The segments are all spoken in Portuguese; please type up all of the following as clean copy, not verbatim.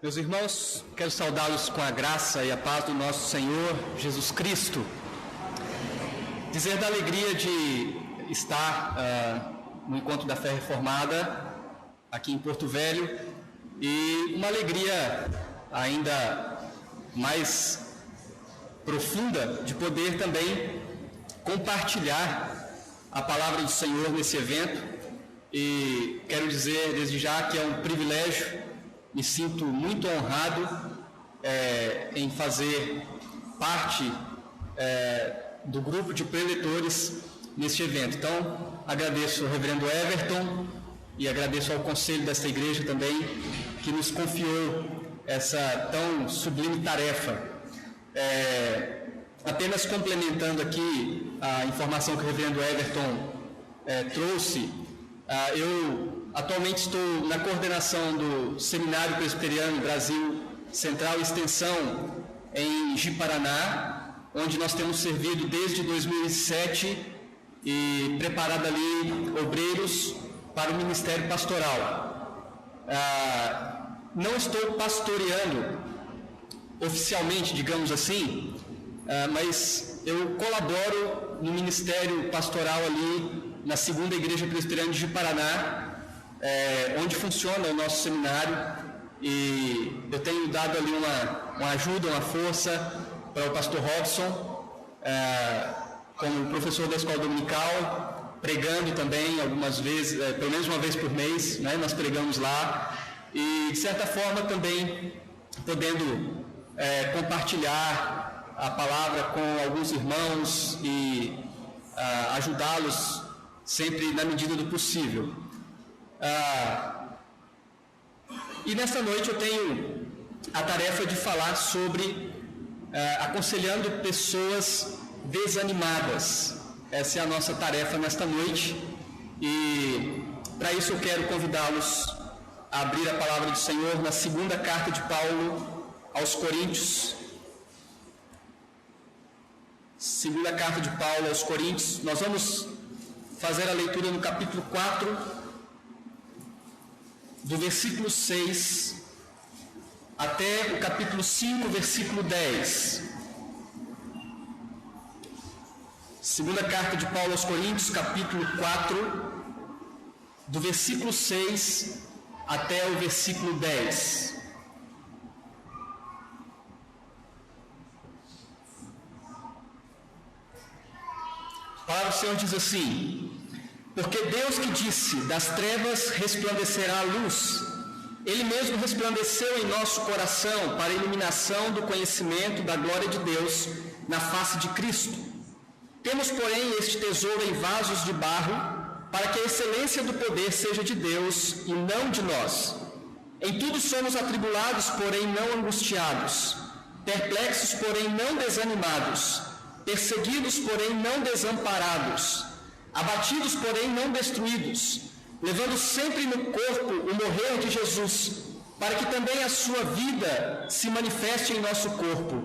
Meus irmãos, quero saudá-los com a graça e a paz do nosso Senhor Jesus Cristo. Dizer da alegria de estar no Encontro da Fé Reformada, aqui em Porto Velho, e uma alegria ainda mais profunda de poder também compartilhar a palavra do Senhor nesse evento. E quero dizer desde já que é um privilégio. Me sinto muito honrado em fazer parte do grupo de preletores neste evento. Então, agradeço ao reverendo Everton e agradeço ao conselho desta igreja também, que nos confiou essa tão sublime tarefa. Apenas complementando aqui a informação que o reverendo Everton trouxe, eu atualmente estou na coordenação do Seminário Presbiteriano Brasil Central e Extensão em Ji-Paraná, onde nós temos servido desde 2007 e preparado ali obreiros para o ministério pastoral. Não estou pastoreando oficialmente, digamos assim, mas eu colaboro no ministério pastoral ali na segunda igreja presbiteriana de Ji-Paraná, onde funciona o nosso seminário, e eu tenho dado ali uma ajuda, uma força para o pastor Robson, como professor da escola dominical, pregando também algumas vezes, pelo menos uma vez por mês, né, nós pregamos lá, e de certa forma também podendo compartilhar a palavra com alguns irmãos e ajudá-los sempre na medida do possível. E nesta noite eu tenho a tarefa de falar sobre aconselhando pessoas desanimadas. Essa é a nossa tarefa nesta noite, e para isso eu quero convidá-los a abrir a palavra do Senhor na segunda carta de Paulo aos Coríntios. Segunda carta de Paulo aos Coríntios. Nós vamos fazer a leitura no capítulo 4, do versículo 6 até o capítulo 5, versículo 10. Segunda carta de Paulo aos Coríntios, capítulo 4, do versículo 6 até o versículo 10. A palavra do Senhor diz assim: porque Deus que disse, das trevas resplandecerá a luz, Ele mesmo resplandeceu em nosso coração para a iluminação do conhecimento da glória de Deus na face de Cristo. Temos, porém, este tesouro em vasos de barro, para que a excelência do poder seja de Deus e não de nós. Em tudo somos atribulados, porém não angustiados, perplexos, porém não desanimados, perseguidos, porém não desamparados, abatidos, porém não destruídos, levando sempre no corpo o morrer de Jesus, para que também a sua vida se manifeste em nosso corpo.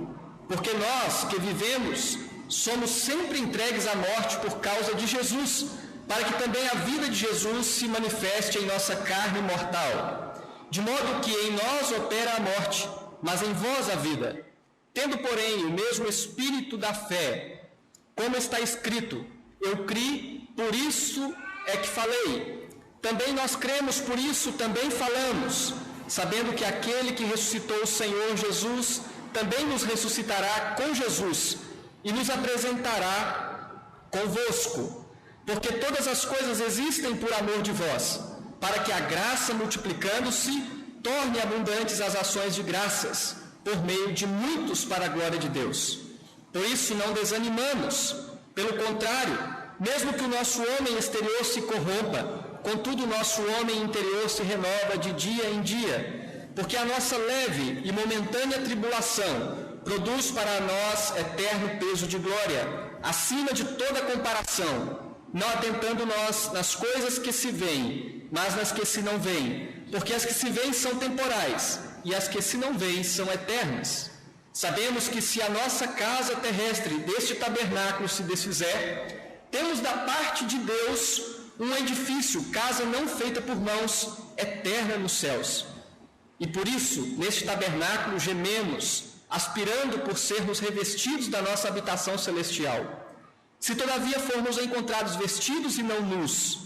Porque nós, que vivemos, somos sempre entregues à morte por causa de Jesus, para que também a vida de Jesus se manifeste em nossa carne mortal. De modo que em nós opera a morte, mas em vós a vida. Tendo, porém, o mesmo espírito da fé, como está escrito: eu criei, por isso é que falei. Também nós cremos, por isso também falamos, sabendo que aquele que ressuscitou o Senhor Jesus também nos ressuscitará com Jesus e nos apresentará convosco. Porque todas as coisas existem por amor de vós, para que a graça, multiplicando-se, torne abundantes as ações de graças, por meio de muitos para a glória de Deus. Por isso não desanimamos, pelo contrário, mesmo que o nosso homem exterior se corrompa, contudo o nosso homem interior se renova de dia em dia, porque a nossa leve e momentânea tribulação produz para nós eterno peso de glória, acima de toda comparação, não atentando nós nas coisas que se veem, mas nas que se não veem, porque as que se veem são temporais, e as que se não veem são eternas. Sabemos que se a nossa casa terrestre deste tabernáculo se desfizer, temos da parte de Deus um edifício, casa não feita por mãos, eterna nos céus. E por isso, neste tabernáculo, gememos, aspirando por sermos revestidos da nossa habitação celestial. Se todavia formos encontrados vestidos e não nus,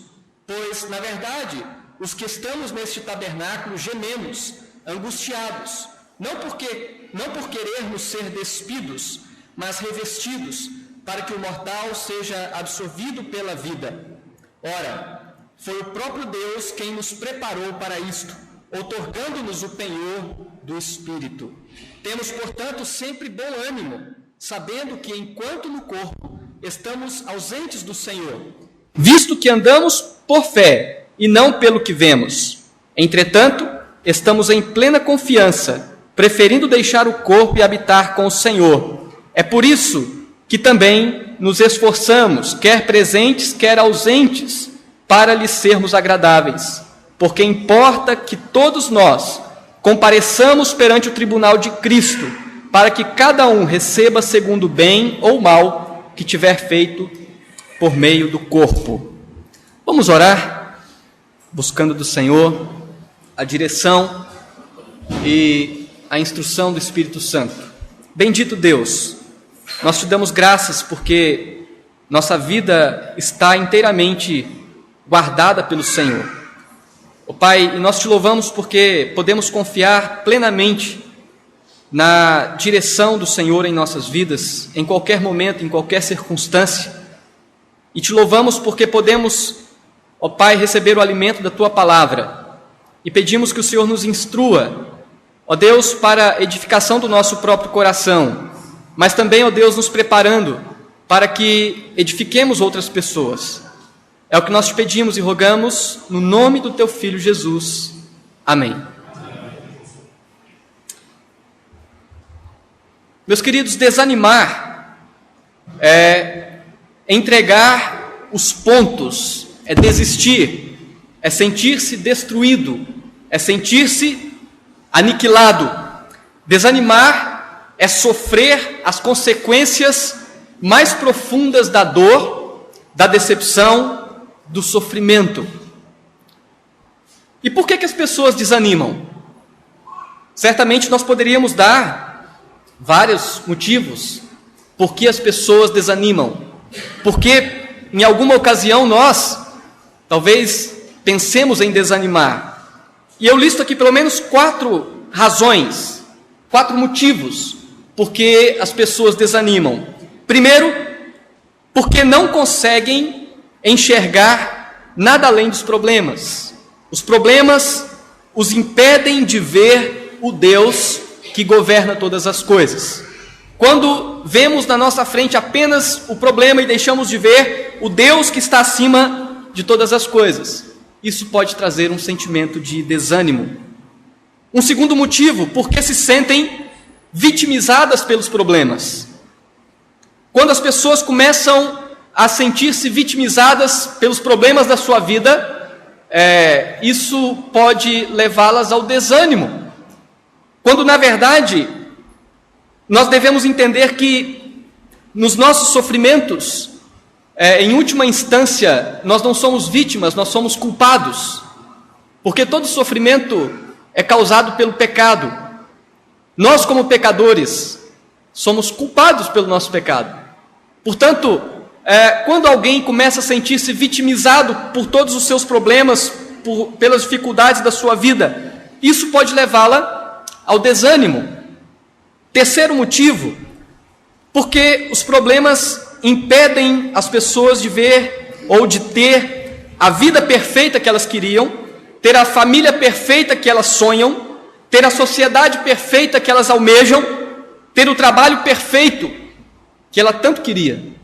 pois, na verdade, os que estamos neste tabernáculo gememos, angustiados, não por querermos ser despidos, mas revestidos, para que o mortal seja absorvido pela vida. Ora, foi o próprio Deus quem nos preparou para isto, outorgando-nos o penhor do Espírito. Temos, portanto, sempre bom ânimo, sabendo que, enquanto no corpo estamos ausentes do Senhor, visto que andamos por fé e não pelo que vemos. Entretanto, estamos em plena confiança, preferindo deixar o corpo e habitar com o Senhor. É por isso que também nos esforçamos, quer presentes, quer ausentes, para lhe sermos agradáveis. Porque importa que todos nós compareçamos perante o tribunal de Cristo, para que cada um receba segundo o bem ou mal que tiver feito por meio do corpo. Vamos orar, buscando do Senhor a direção e a instrução do Espírito Santo. Bendito Deus, nós te damos graças porque nossa vida está inteiramente guardada pelo Senhor. Ó Pai, e nós te louvamos porque podemos confiar plenamente na direção do Senhor em nossas vidas, em qualquer momento, em qualquer circunstância. E te louvamos porque podemos, ó Pai, receber o alimento da Tua palavra. E pedimos que o Senhor nos instrua, ó Deus, para a edificação do nosso próprio coração, mas também, ó Deus, nos preparando para que edifiquemos outras pessoas. É o que nós te pedimos e rogamos no nome do Teu Filho Jesus. Amém. Meus queridos, desanimar é entregar os pontos, é desistir, é sentir-se destruído, é sentir-se aniquilado. Desanimar é sofrer as consequências mais profundas da dor, da decepção, do sofrimento. E por que as pessoas desanimam? Certamente nós poderíamos dar vários motivos por que as pessoas desanimam. Porque em alguma ocasião nós talvez pensemos em desanimar. E eu listo aqui pelo menos 4 razões, 4 motivos por que as pessoas desanimam. Primeiro, porque não conseguem enxergar nada além dos problemas. Os problemas os impedem de ver o Deus que governa todas as coisas. Quando vemos na nossa frente apenas o problema e deixamos de ver o Deus que está acima de todas as coisas, isso pode trazer um sentimento de desânimo. Um segundo motivo, porque se sentem vitimizadas pelos problemas. Quando as pessoas começam a sentir-se vitimizadas pelos problemas da sua vida, isso pode levá-las ao desânimo. Quando, na verdade, nós devemos entender que nos nossos sofrimentos, em última instância, nós não somos vítimas, nós somos culpados. Porque todo sofrimento é causado pelo pecado. Nós, como pecadores, somos culpados pelo nosso pecado. Portanto, quando alguém começa a sentir-se vitimizado por todos os seus problemas, pelas dificuldades da sua vida, isso pode levá-la ao desânimo. Terceiro motivo, porque os problemas impedem as pessoas de ver ou de ter a vida perfeita que elas queriam, ter a família perfeita que elas sonham, ter a sociedade perfeita que elas almejam, ter o trabalho perfeito que ela tanto queria.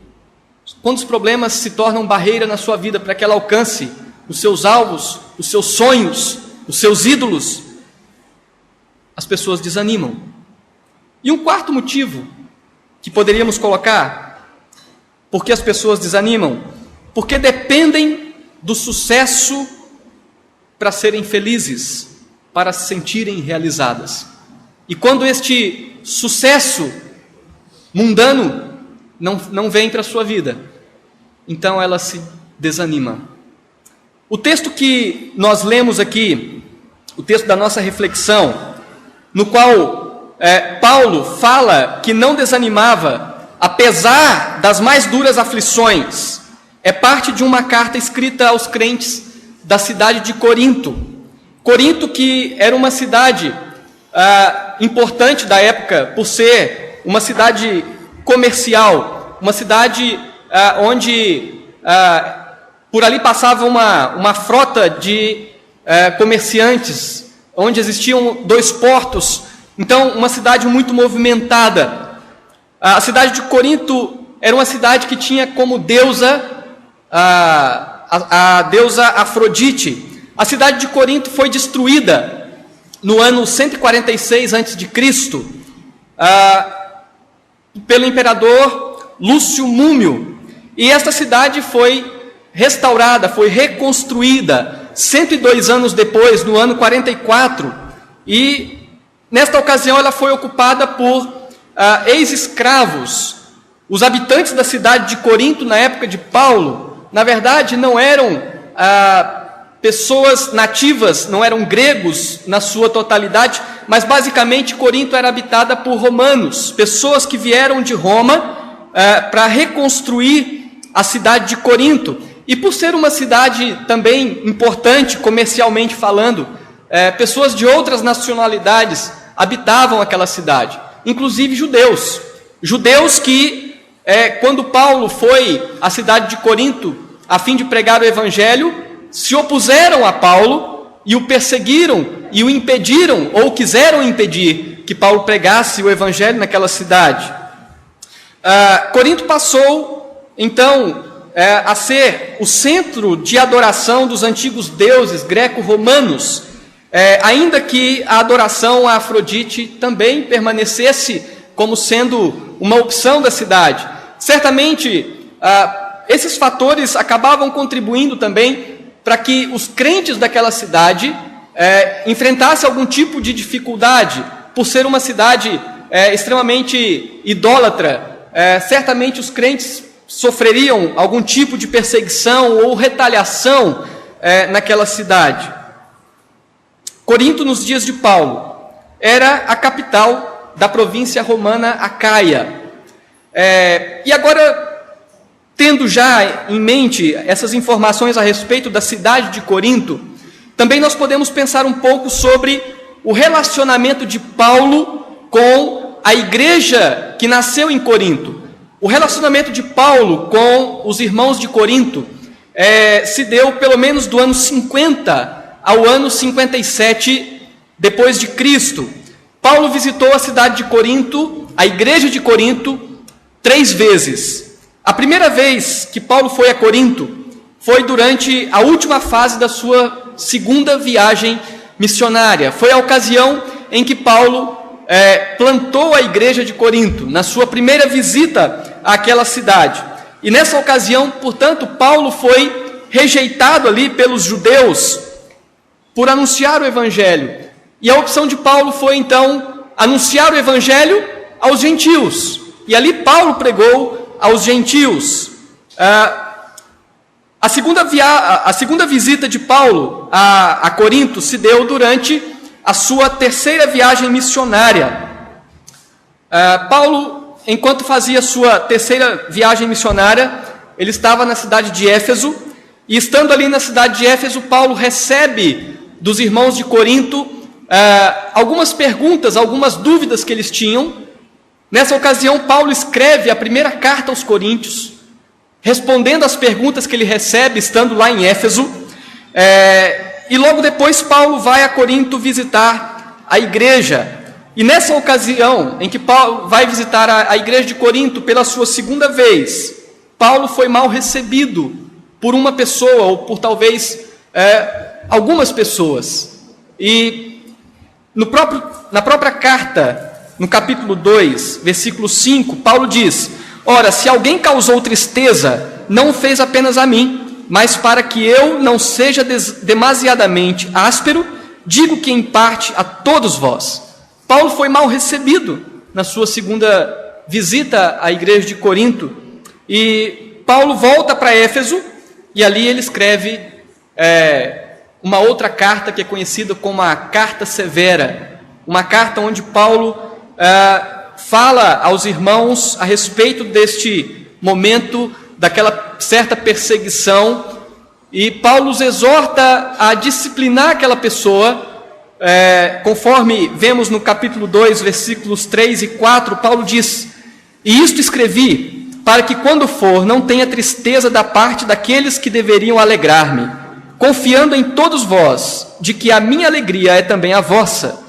Quando os problemas se tornam barreira na sua vida para que ela alcance os seus alvos, os seus sonhos, os seus ídolos, as pessoas desanimam. E um quarto motivo que poderíamos colocar, porque as pessoas desanimam, porque dependem do sucesso para serem felizes, para se sentirem realizadas. E quando este sucesso mundano não vem para a sua vida, então ela se desanima. O texto que nós lemos aqui o texto da nossa reflexão, no qual Paulo fala que não desanimava, apesar das mais duras aflições, é parte de uma carta escrita aos crentes da cidade de Corinto. Corinto, que era uma cidade importante da época, por ser uma cidade comercial, uma cidade onde por ali passava uma frota de comerciantes, onde existiam 2 portos, então uma cidade muito movimentada. A cidade de Corinto era uma cidade que tinha como deusa a deusa Afrodite. A cidade de Corinto foi destruída no ano 146 a.C., pelo imperador Lúcio Múmio. E esta cidade foi restaurada, foi reconstruída 102 anos depois, no ano 44. E nesta ocasião ela foi ocupada por ex-escravos. Os habitantes da cidade de Corinto, na época de Paulo, na verdade não eram pessoas nativas, não eram gregos na sua totalidade, mas basicamente Corinto era habitada por romanos, pessoas que vieram de Roma para reconstruir a cidade de Corinto. E por ser uma cidade também importante, comercialmente falando, pessoas de outras nacionalidades habitavam aquela cidade, inclusive judeus. Judeus que, quando Paulo foi à cidade de Corinto a fim de pregar o evangelho, se opuseram a Paulo e o perseguiram e o impediram, ou quiseram impedir que Paulo pregasse o evangelho naquela cidade. Corinto passou, então, a ser o centro de adoração dos antigos deuses greco-romanos, ainda que a adoração a Afrodite também permanecesse como sendo uma opção da cidade. Certamente, esses fatores acabavam contribuindo também para que os crentes daquela cidade enfrentassem algum tipo de dificuldade, por ser uma cidade extremamente idólatra. Certamente os crentes sofreriam algum tipo de perseguição ou retaliação naquela cidade. Corinto, nos dias de Paulo, era a capital da província romana Acaia. E agora, tendo já em mente essas informações a respeito da cidade de Corinto, também nós podemos pensar um pouco sobre o relacionamento de Paulo com a igreja que nasceu em Corinto. O relacionamento de Paulo com os irmãos de Corinto se deu pelo menos do ano 50 ao ano 57 depois de Cristo. Paulo visitou a cidade de Corinto, a igreja de Corinto, 3 vezes. A primeira vez que Paulo foi a Corinto foi durante a última fase da sua segunda viagem missionária. Foi a ocasião em que Paulo plantou a igreja de Corinto, na sua primeira visita àquela cidade. E nessa ocasião, portanto, Paulo foi rejeitado ali pelos judeus por anunciar o evangelho. E a opção de Paulo foi, então, anunciar o evangelho aos gentios. E ali Paulo pregou aos gentios. A segunda visita de Paulo a Corinto se deu durante a sua terceira viagem missionária. Paulo, enquanto fazia sua terceira viagem missionária, ele estava na cidade de Éfeso, e estando ali na cidade de Éfeso, Paulo recebe dos irmãos de Corinto algumas perguntas, algumas dúvidas que eles tinham. Nessa ocasião, Paulo escreve a primeira carta aos Coríntios, respondendo às perguntas que ele recebe estando lá em Éfeso. E logo depois Paulo vai a Corinto visitar a igreja. E nessa ocasião em que Paulo vai visitar a igreja de Corinto pela sua segunda vez, Paulo foi mal recebido por uma pessoa, ou por talvez algumas pessoas. E na própria carta, no capítulo 2, versículo 5, Paulo diz: ora, se alguém causou tristeza, não o fez apenas a mim, mas para que eu não seja demasiadamente áspero, digo que em parte a todos vós. Paulo foi mal recebido na sua segunda visita à igreja de Corinto, e Paulo volta para Éfeso, e ali ele escreve uma outra carta que é conhecida como a Carta Severa, uma carta onde Paulo fala aos irmãos a respeito deste momento, daquela certa perseguição, e Paulo os exorta a disciplinar aquela pessoa, conforme vemos no capítulo 2, versículos 3 e 4, Paulo diz: "E isto escrevi, para que quando for, não tenha tristeza da parte daqueles que deveriam alegrar-me, confiando em todos vós, de que a minha alegria é também a vossa.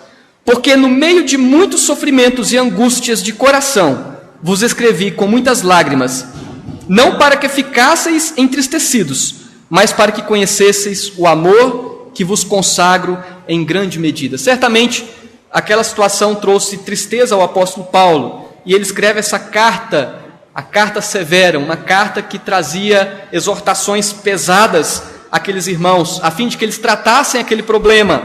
Porque no meio de muitos sofrimentos e angústias de coração, vos escrevi com muitas lágrimas, não para que ficasseis entristecidos, mas para que conhecesseis o amor que vos consagro em grande medida." Certamente, aquela situação trouxe tristeza ao apóstolo Paulo, e ele escreve essa carta, a Carta Severa, uma carta que trazia exortações pesadas àqueles irmãos, a fim de que eles tratassem aquele problema.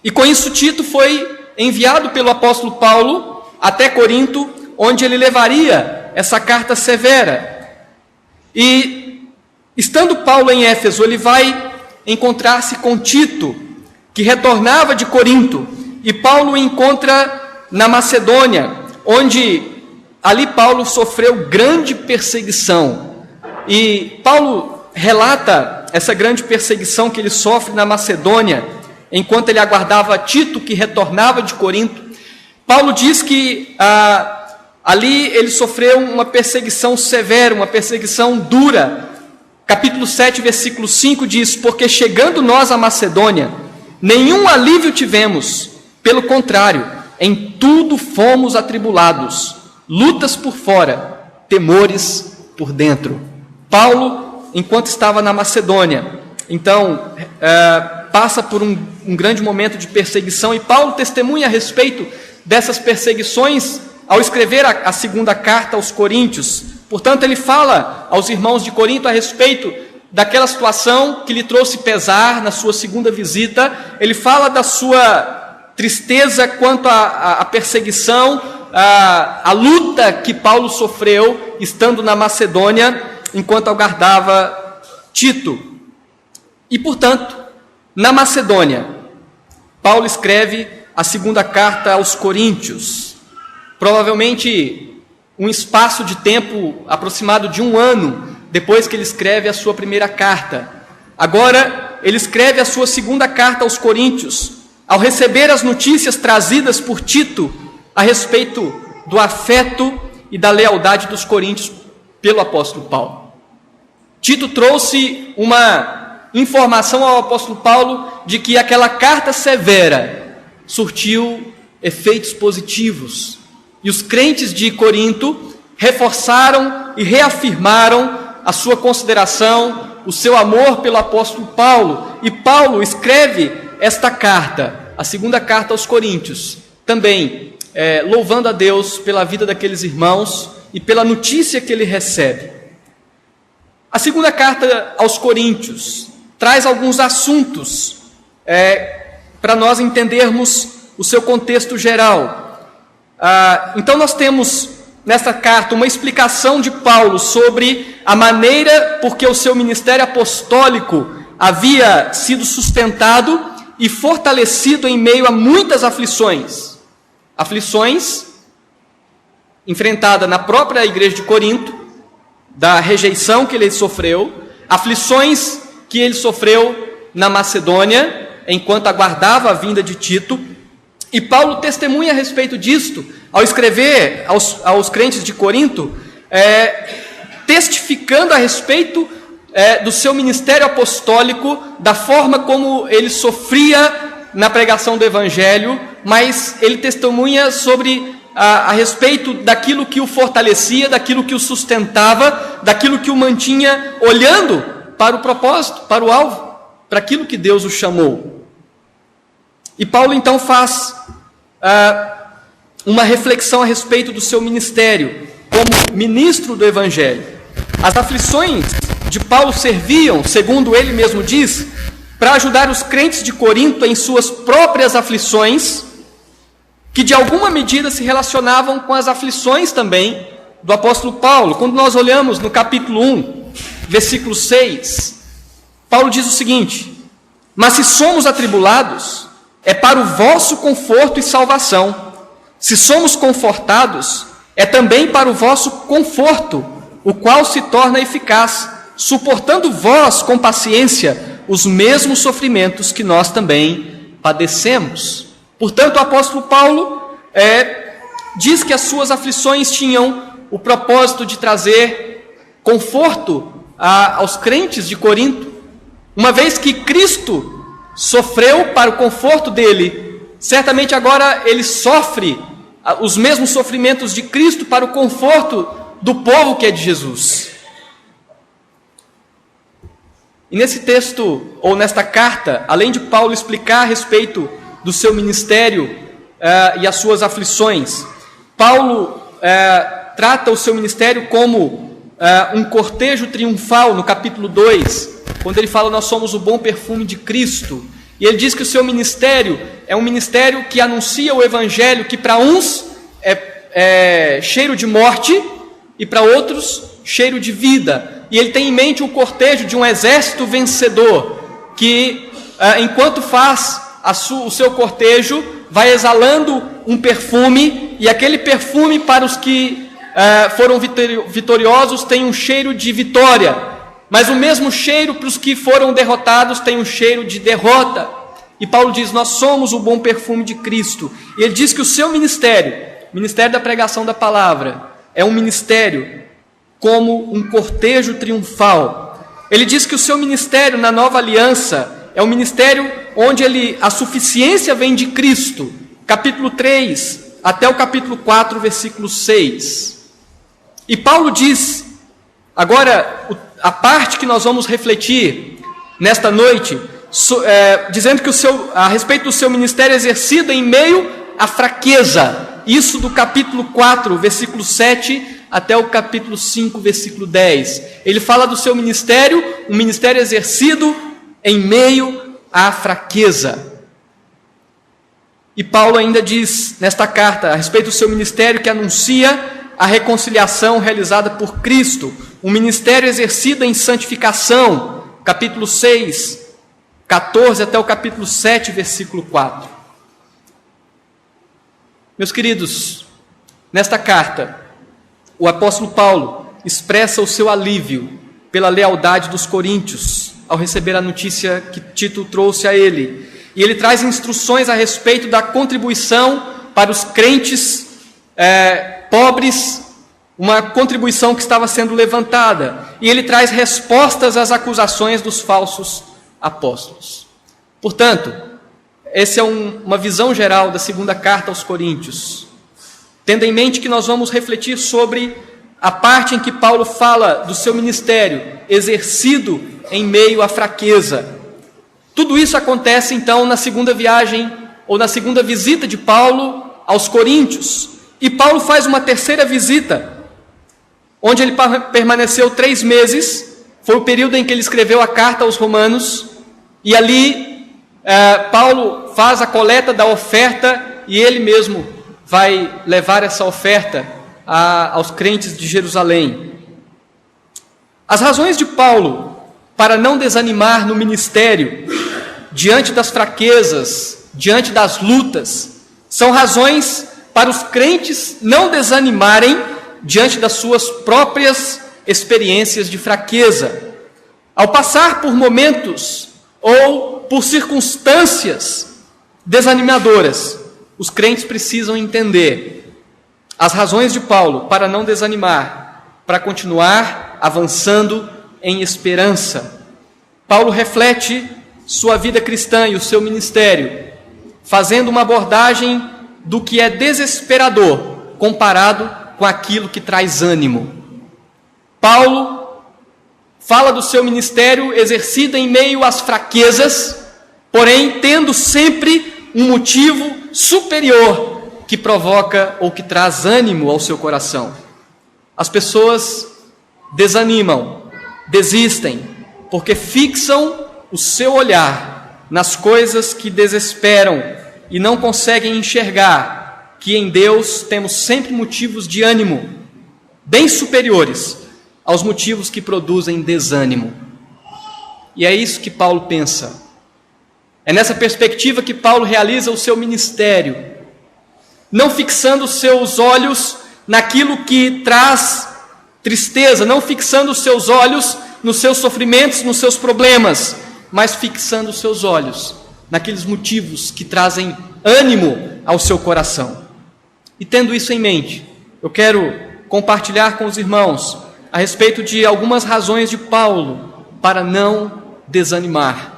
E com isso Tito foi enviado pelo apóstolo Paulo até Corinto, onde ele levaria essa carta severa. E estando Paulo em Éfeso, ele vai encontrar-se com Tito, que retornava de Corinto, e Paulo o encontra na Macedônia, onde ali Paulo sofreu grande perseguição. E Paulo relata essa grande perseguição que ele sofre na Macedônia, enquanto ele aguardava Tito, que retornava de Corinto. Paulo diz que ali ele sofreu uma perseguição severa, uma perseguição dura. Capítulo 7, versículo 5 diz: "Porque chegando nós à Macedônia, nenhum alívio tivemos, pelo contrário, em tudo fomos atribulados, lutas por fora, temores por dentro." Paulo, enquanto estava na Macedônia, então passa por um grande momento de perseguição, e Paulo testemunha a respeito dessas perseguições ao escrever a segunda carta aos Coríntios. Portanto, ele fala aos irmãos de Corinto a respeito daquela situação que lhe trouxe pesar na sua segunda visita. Ele fala da sua tristeza quanto à perseguição, a luta que Paulo sofreu estando na Macedônia, enquanto aguardava Tito. E, portanto, na Macedônia, Paulo escreve a segunda carta aos Coríntios, provavelmente um espaço de tempo aproximado de 1 ano depois que ele escreve a sua primeira carta. Agora, ele escreve a sua segunda carta aos Coríntios, ao receber as notícias trazidas por Tito a respeito do afeto e da lealdade dos coríntios pelo apóstolo Paulo. Tito trouxe uma informação ao apóstolo Paulo de que aquela carta severa surtiu efeitos positivos, e os crentes de Corinto reforçaram e reafirmaram a sua consideração, o seu amor pelo apóstolo Paulo, e Paulo escreve esta carta, a segunda carta aos Coríntios, também louvando a Deus pela vida daqueles irmãos e pela notícia que ele recebe. A segunda carta aos Coríntios traz alguns assuntos para nós entendermos o seu contexto geral. Então nós temos nesta carta uma explicação de Paulo sobre a maneira por que o seu ministério apostólico havia sido sustentado e fortalecido em meio a muitas aflições. Aflições enfrentadas na própria igreja de Corinto, da rejeição que ele sofreu, aflições que ele sofreu na Macedônia, enquanto aguardava a vinda de Tito. E Paulo testemunha a respeito disto, ao escrever aos crentes de Corinto, testificando a respeito do seu ministério apostólico, da forma como ele sofria na pregação do Evangelho, mas ele testemunha sobre a respeito daquilo que o fortalecia, daquilo que o sustentava, daquilo que o mantinha olhando para o propósito, para o alvo, para aquilo que Deus o chamou. E Paulo então faz uma reflexão a respeito do seu ministério como ministro do Evangelho. As aflições de Paulo serviam, segundo ele mesmo diz, para ajudar os crentes de Corinto em suas próprias aflições, que de alguma medida se relacionavam com as aflições também do apóstolo Paulo. Quando nós olhamos no capítulo 1, versículo 6, Paulo diz o seguinte: Mas se somos atribulados, é para o vosso conforto e salvação. Se somos confortados, é também para o vosso conforto, o qual se torna eficaz, suportando vós com paciência os mesmos sofrimentos que nós também padecemos. Portanto, o apóstolo Paulo diz que as suas aflições tinham o propósito de trazer conforto aos crentes de Corinto, uma vez que Cristo sofreu para o conforto dele, certamente agora ele sofre os mesmos sofrimentos de Cristo para o conforto do povo que é de Jesus. E nesse texto, ou nesta carta, além de Paulo explicar a respeito do seu ministério e as suas aflições, Paulo trata o seu ministério como um cortejo triunfal, no capítulo 2, quando ele fala: nós somos o bom perfume de Cristo. E ele diz que o seu ministério é um ministério que anuncia o evangelho, que para uns é cheiro de morte e para outros cheiro de vida. E ele tem em mente o cortejo de um exército vencedor, que enquanto faz o seu cortejo, vai exalando um perfume, e aquele perfume para os que foram vitoriosos tem um cheiro de vitória, mas o mesmo cheiro para os que foram derrotados tem um cheiro de derrota. E Paulo diz: nós somos o bom perfume de Cristo. E ele diz que o seu ministério, o ministério da pregação da palavra, é um ministério como um cortejo triunfal. Ele diz que o seu ministério na nova aliança é um ministério onde a suficiência vem de Cristo. Capítulo 3 até o capítulo 4, versículo 6. E Paulo diz, agora a parte que nós vamos refletir nesta noite, dizendo que a respeito do seu ministério exercido em meio à fraqueza. Isso do capítulo 4, versículo 7 até o capítulo 5, versículo 10. Ele fala do seu ministério, um ministério exercido em meio à fraqueza. E Paulo ainda diz nesta carta a respeito do seu ministério que anuncia a reconciliação realizada por Cristo, um ministério exercido em santificação, capítulo 6, 14 até o capítulo 7, versículo 4. Meus queridos, nesta carta, o apóstolo Paulo expressa o seu alívio pela lealdade dos coríntios ao receber a notícia que Tito trouxe a ele. E ele traz instruções a respeito da contribuição para os crentes pobres, uma contribuição que estava sendo levantada. E ele traz respostas às acusações dos falsos apóstolos. Portanto, essa é uma visão geral da segunda carta aos Coríntios, tendo em mente que nós vamos refletir sobre a parte em que Paulo fala do seu ministério exercido em meio à fraqueza. Tudo isso acontece então na segunda viagem ou na segunda visita de Paulo aos Coríntios. E Paulo faz uma terceira visita, onde ele permaneceu 3 meses, foi o período em que ele escreveu a carta aos Romanos, e ali Paulo faz a coleta da oferta e ele mesmo vai levar essa oferta aos crentes de Jerusalém. As razões de Paulo para não desanimar no ministério, diante das fraquezas, diante das lutas, são razões para os crentes não desanimarem diante das suas próprias experiências de fraqueza. Ao passar por momentos ou por circunstâncias desanimadoras, os crentes precisam entender as razões de Paulo para não desanimar, para continuar avançando em esperança. Paulo reflete sua vida cristã e o seu ministério, fazendo uma abordagem do que é desesperador comparado com aquilo que traz ânimo. Paulo fala do seu ministério exercido em meio às fraquezas, porém tendo sempre um motivo superior que provoca ou que traz ânimo ao seu coração. As pessoas desanimam, desistem, porque fixam o seu olhar nas coisas que desesperam e não conseguem enxergar que em Deus temos sempre motivos de ânimo, bem superiores aos motivos que produzem desânimo. E é isso que Paulo pensa. É nessa perspectiva que Paulo realiza o seu ministério, não fixando os seus olhos naquilo que traz tristeza, não fixando os seus olhos nos seus sofrimentos, nos seus problemas, mas fixando os seus olhos naqueles motivos que trazem ânimo ao seu coração. E tendo isso em mente, eu quero compartilhar com os irmãos a respeito de algumas razões de Paulo para não desanimar.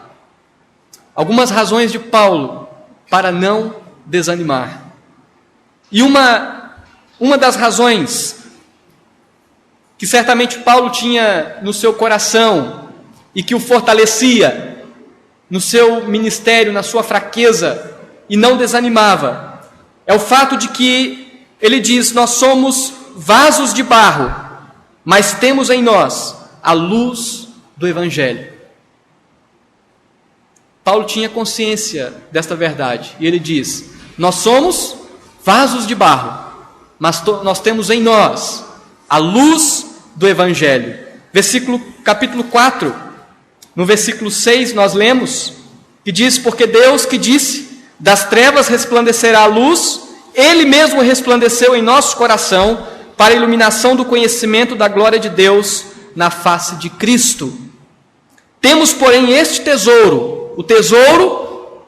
Algumas razões de Paulo para não desanimar. E uma das razões que certamente Paulo tinha no seu coração e que o fortalecia no seu ministério, na sua fraqueza, e não desanimava, é o fato de que ele diz: nós somos vasos de barro, mas temos em nós a luz do Evangelho. Paulo tinha consciência desta verdade, e ele diz: nós somos vasos de barro, mas nós temos em nós a luz do Evangelho. Capítulo 4, no versículo 6, nós lemos, que diz: porque Deus que disse, das trevas resplandecerá a luz, Ele mesmo resplandeceu em nosso coração, para a iluminação do conhecimento da glória de Deus na face de Cristo. Temos, porém, este tesouro, o tesouro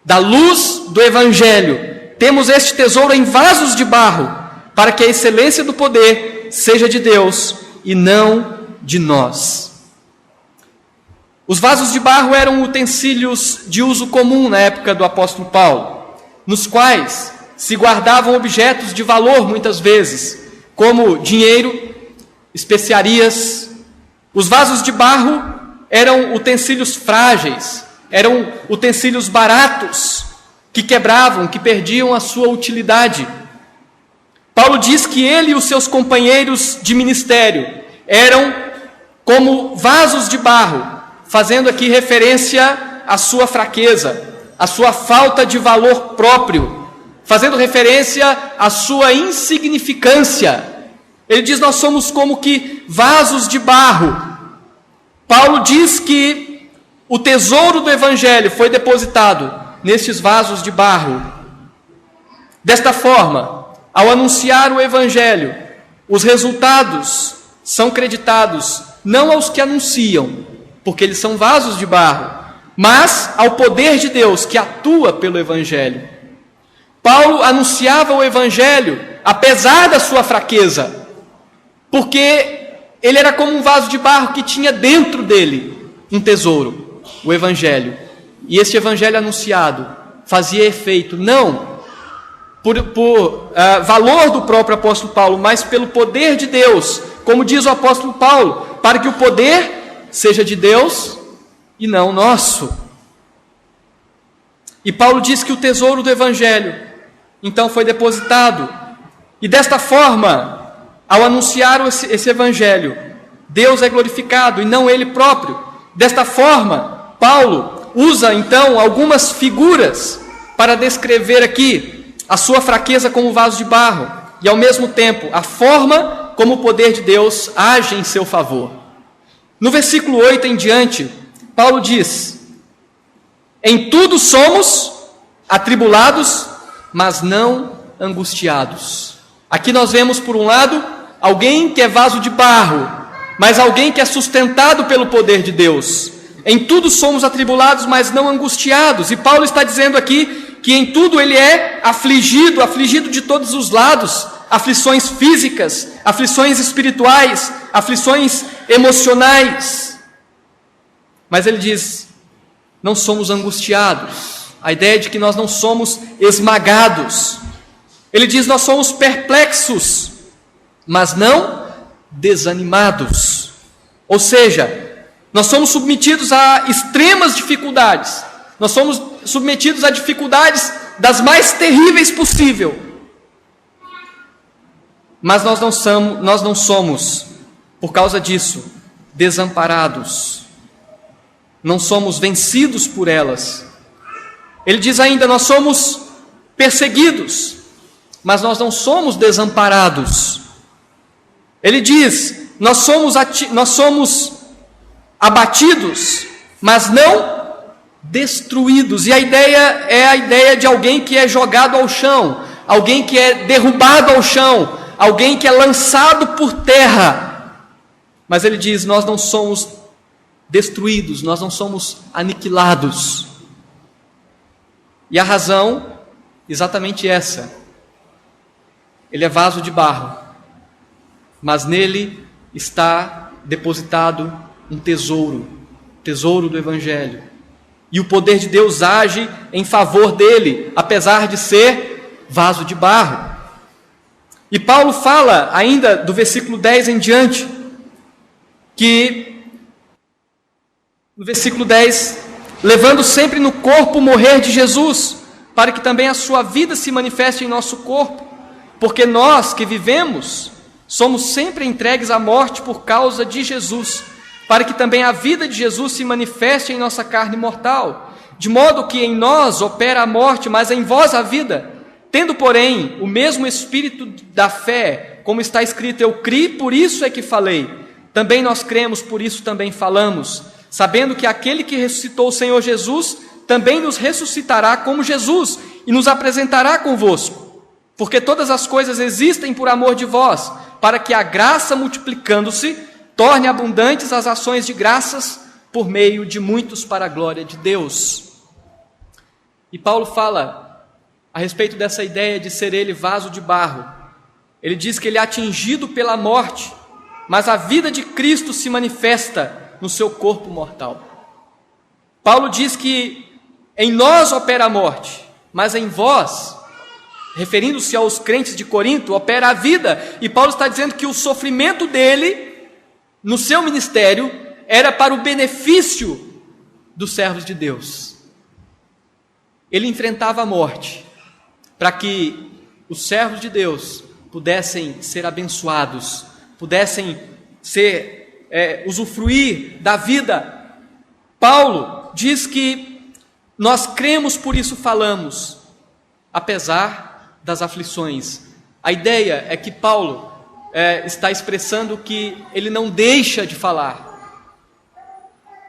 da luz do Evangelho. Temos este tesouro em vasos de barro, para que a excelência do poder seja de Deus e não de nós. Os vasos de barro eram utensílios de uso comum na época do apóstolo Paulo, nos quais se guardavam objetos de valor muitas vezes, como dinheiro, especiarias. Os vasos de barro eram utensílios frágeis, eram utensílios baratos, que quebravam, que perdiam a sua utilidade. Paulo diz que ele e os seus companheiros de ministério eram como vasos de barro, fazendo aqui referência à sua fraqueza, à sua falta de valor próprio, fazendo referência à sua insignificância. Ele diz: nós somos como que vasos de barro. Paulo diz que o tesouro do Evangelho foi depositado nestes vasos de barro. Desta forma, ao anunciar o Evangelho, os resultados são creditados não aos que anunciam, porque eles são vasos de barro, mas ao poder de Deus que atua pelo Evangelho. Paulo anunciava o Evangelho apesar da sua fraqueza, porque ele era como um vaso de barro que tinha dentro dele um tesouro, o Evangelho. E esse Evangelho anunciado fazia efeito não por valor do próprio apóstolo Paulo, mas pelo poder de Deus, como diz o apóstolo Paulo, para que o poder seja de Deus e não nosso. E Paulo diz que o tesouro do Evangelho então foi depositado, e desta forma, ao anunciar esse Evangelho, Deus é glorificado e não ele próprio. Desta forma, Paulo usa então algumas figuras para descrever aqui a sua fraqueza como vaso de barro e ao mesmo tempo a forma como o poder de Deus age em seu favor. No versículo 8 em diante, Paulo diz: em tudo somos atribulados, mas não angustiados. Aqui nós vemos, por um lado, alguém que é vaso de barro, mas alguém que é sustentado pelo poder de Deus. Em tudo somos atribulados, mas não angustiados. E Paulo está dizendo aqui que em tudo ele é afligido de todos os lados, aflições físicas, aflições espirituais, aflições emocionais. Mas ele diz: não somos angustiados. A ideia de que nós não somos esmagados. Ele diz: nós somos perplexos, mas não desanimados. Ou seja, nós somos submetidos a extremas dificuldades. Nós somos submetidos a dificuldades das mais terríveis possível. Mas nós não somos, por causa disso, desamparados. Não somos vencidos por elas. Ele diz ainda: nós somos perseguidos, mas nós não somos desamparados. Ele diz: nós somos abatidos, mas não destruídos. E a ideia é a ideia de alguém que é jogado ao chão, alguém que é derrubado ao chão, alguém que é lançado por terra. Mas ele diz: nós não somos destruídos, nós não somos aniquilados. E a razão, exatamente essa: ele é vaso de barro, mas nele está depositado um tesouro, tesouro do Evangelho. E o poder de Deus age em favor dele, apesar de ser vaso de barro. E Paulo fala ainda do versículo 10 em diante, que no versículo 10, levando sempre no corpo o morrer de Jesus, para que também a sua vida se manifeste em nosso corpo, porque nós que vivemos somos sempre entregues à morte por causa de Jesus, para que também a vida de Jesus se manifeste em nossa carne mortal, de modo que em nós opera a morte, mas em vós a vida. Tendo, porém, o mesmo espírito da fé, como está escrito: eu criei, por isso é que falei. Também nós cremos, por isso também falamos, sabendo que aquele que ressuscitou o Senhor Jesus também nos ressuscitará como Jesus e nos apresentará convosco. Porque todas as coisas existem por amor de vós, para que a graça, multiplicando-se, torne abundantes as ações de graças por meio de muitos para a glória de Deus. E Paulo fala a respeito dessa ideia de ser ele vaso de barro. Ele diz que ele é atingido pela morte, mas a vida de Cristo se manifesta no seu corpo mortal. Paulo diz que em nós opera a morte, mas em vós, referindo-se aos crentes de Corinto, opera a vida. E Paulo está dizendo que o sofrimento dele no seu ministério era para o benefício dos servos de Deus. Ele enfrentava a morte para que os servos de Deus pudessem ser abençoados, pudessem usufruir da vida. Paulo diz que nós cremos, por isso falamos, apesar das aflições. A ideia é que Paulo está expressando que ele não deixa de falar.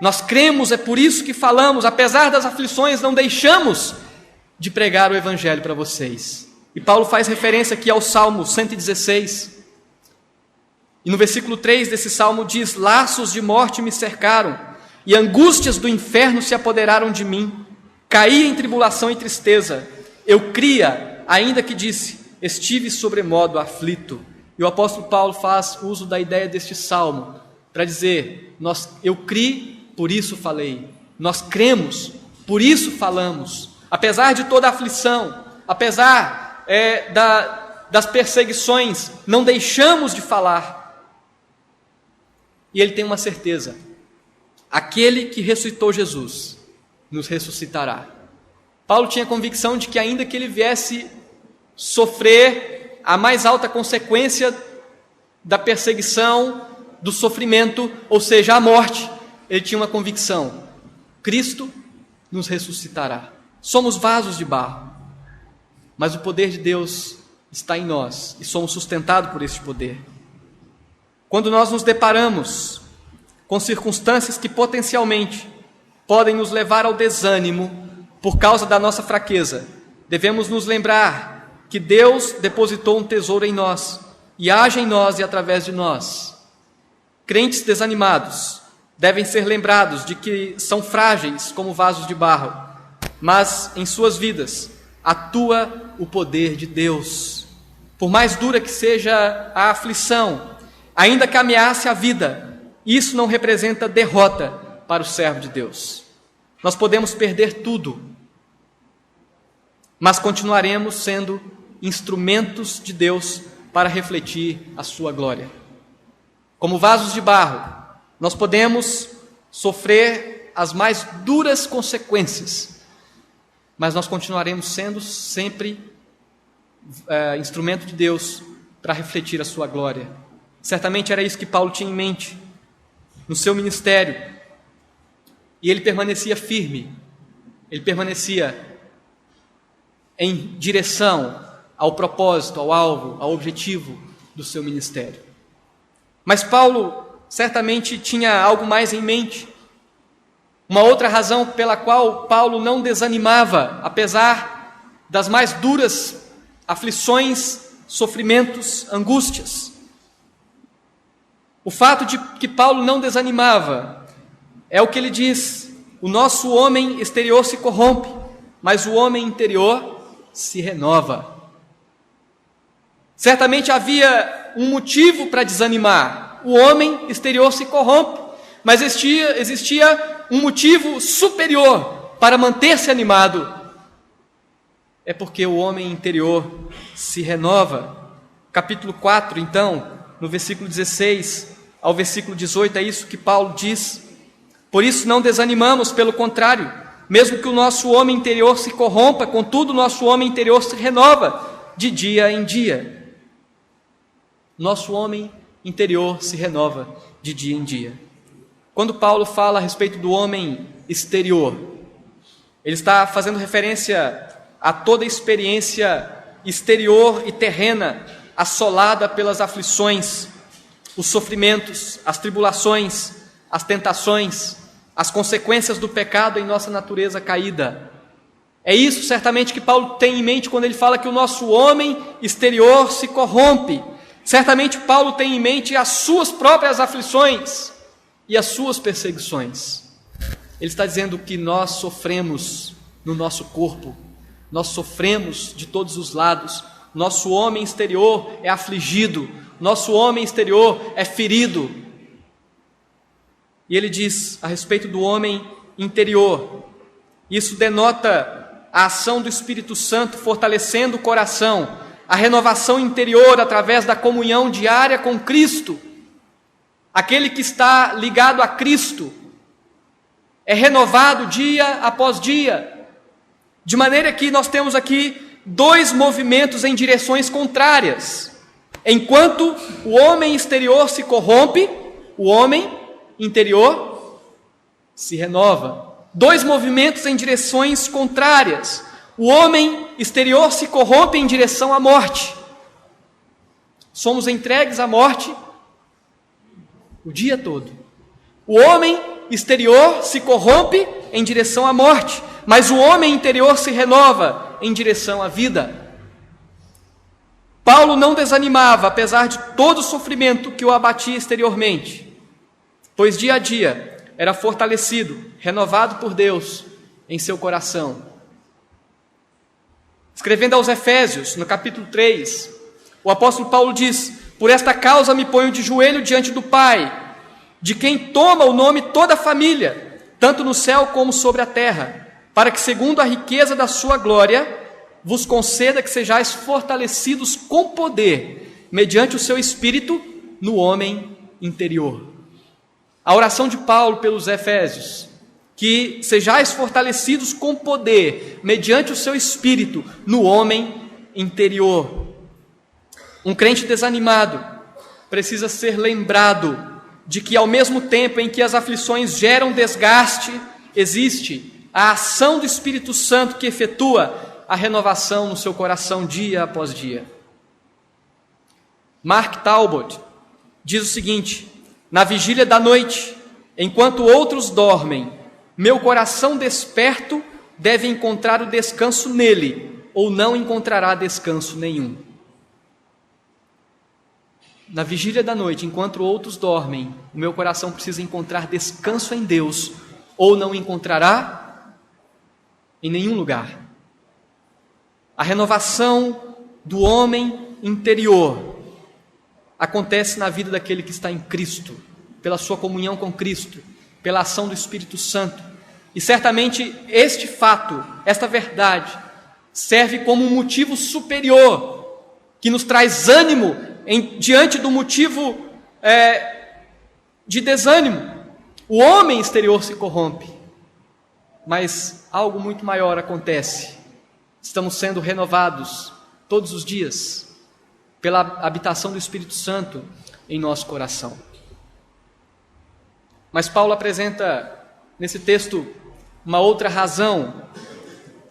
Nós cremos, é por isso que falamos, apesar das aflições, não deixamos de pregar o Evangelho para vocês. E Paulo faz referência aqui ao Salmo 116. E no versículo 3 desse salmo diz: laços de morte me cercaram, e angústias do inferno se apoderaram de mim. Caí em tribulação e tristeza. Eu cria, ainda que disse: estive sobremodo aflito. E o apóstolo Paulo faz uso da ideia deste salmo para dizer: eu criei, por isso falei. Nós cremos, por isso falamos. Apesar de toda a aflição, apesar das perseguições, não deixamos de falar. E ele tem uma certeza: aquele que ressuscitou Jesus nos ressuscitará. Paulo tinha convicção de que, ainda que ele viesse sofrer a mais alta consequência da perseguição, do sofrimento, ou seja, a morte, ele tinha uma convicção: Cristo nos ressuscitará. Somos vasos de barro, mas o poder de Deus está em nós e somos sustentados por este poder. Quando nós nos deparamos com circunstâncias que potencialmente podem nos levar ao desânimo por causa da nossa fraqueza, devemos nos lembrar que Deus depositou um tesouro em nós e age em nós e através de nós. Crentes desanimados devem ser lembrados de que são frágeis como vasos de barro, mas em suas vidas atua o poder de Deus. Por mais dura que seja a aflição, ainda que ameace a vida, isso não representa derrota para o servo de Deus. Nós podemos perder tudo, mas continuaremos sendo instrumentos de Deus para refletir a sua glória. Como vasos de barro, nós podemos sofrer as mais duras consequências, mas nós continuaremos sendo sempre instrumento de Deus para refletir a sua glória. Certamente era isso que Paulo tinha em mente no seu ministério, e ele permanecia firme, ele permanecia em direção ao propósito, ao alvo, ao objetivo do seu ministério. Mas Paulo certamente tinha algo mais em mente. Uma outra razão pela qual Paulo não desanimava, apesar das mais duras aflições, sofrimentos, angústias. O fato de que Paulo não desanimava é o que ele diz: o nosso homem exterior se corrompe, mas o homem interior se renova. Certamente havia um motivo para desanimar. O homem exterior se corrompe, mas existia um motivo superior para manter-se animado. É porque o homem interior se renova. Capítulo 4, então, no versículo 16 ao versículo 18, é isso que Paulo diz: por isso não desanimamos, pelo contrário, mesmo que o nosso homem interior se corrompa, contudo o nosso homem interior se renova de dia em dia. Nosso homem interior se renova de dia em dia. Quando Paulo fala a respeito do homem exterior, ele está fazendo referência a toda a experiência exterior e terrena assolada pelas aflições, os sofrimentos, as tribulações, as tentações, as consequências do pecado em nossa natureza caída. É isso certamente que Paulo tem em mente quando ele fala que o nosso homem exterior se corrompe. Certamente Paulo tem em mente as suas próprias aflições e as suas perseguições. Ele está dizendo que nós sofremos no nosso corpo, nós sofremos de todos os lados. Nosso homem exterior é afligido, nosso homem exterior é ferido. E ele diz a respeito do homem interior: isso denota a ação do Espírito Santo fortalecendo o coração, a renovação interior através da comunhão diária com Cristo. Aquele que está ligado a Cristo é renovado dia após dia, de maneira que nós temos aqui dois movimentos em direções contrárias. Enquanto o homem exterior se corrompe, o homem interior se renova. Dois movimentos em direções contrárias. O homem exterior se corrompe em direção à morte. Somos entregues à morte o dia todo. O homem exterior se corrompe em direção à morte, mas o homem interior se renova em direção à vida. Paulo não desanimava, apesar de todo o sofrimento que o abatia exteriormente, pois dia a dia era fortalecido, renovado por Deus em seu coração. Escrevendo aos Efésios, no capítulo 3, o apóstolo Paulo diz: por esta causa me ponho de joelho diante do Pai, de quem toma o nome toda a família, tanto no céu como sobre a terra, para que, segundo a riqueza da sua glória, vos conceda que sejais fortalecidos com poder, mediante o seu Espírito, no homem interior. A oração de Paulo pelos Efésios: que sejais fortalecidos com poder, mediante o seu Espírito, no homem interior. Um crente desanimado precisa ser lembrado de que, ao mesmo tempo em que as aflições geram desgaste, existe a ação do Espírito Santo que efetua a renovação no seu coração dia após dia. Mark Talbot diz o seguinte: na vigília da noite, enquanto outros dormem, meu coração desperto deve encontrar o descanso nele, ou não encontrará descanso nenhum. Na vigília da noite, enquanto outros dormem, o meu coração precisa encontrar descanso em Deus, ou não encontrará em nenhum lugar. A renovação do homem interior acontece na vida daquele que está em Cristo, pela sua comunhão com Cristo, pela ação do Espírito Santo. E certamente este fato, esta verdade, serve como um motivo superior, que nos traz ânimo diante do motivo de desânimo. O homem exterior se corrompe, mas algo muito maior acontece. Estamos sendo renovados todos os dias pela habitação do Espírito Santo em nosso coração. Mas Paulo apresenta nesse texto uma outra razão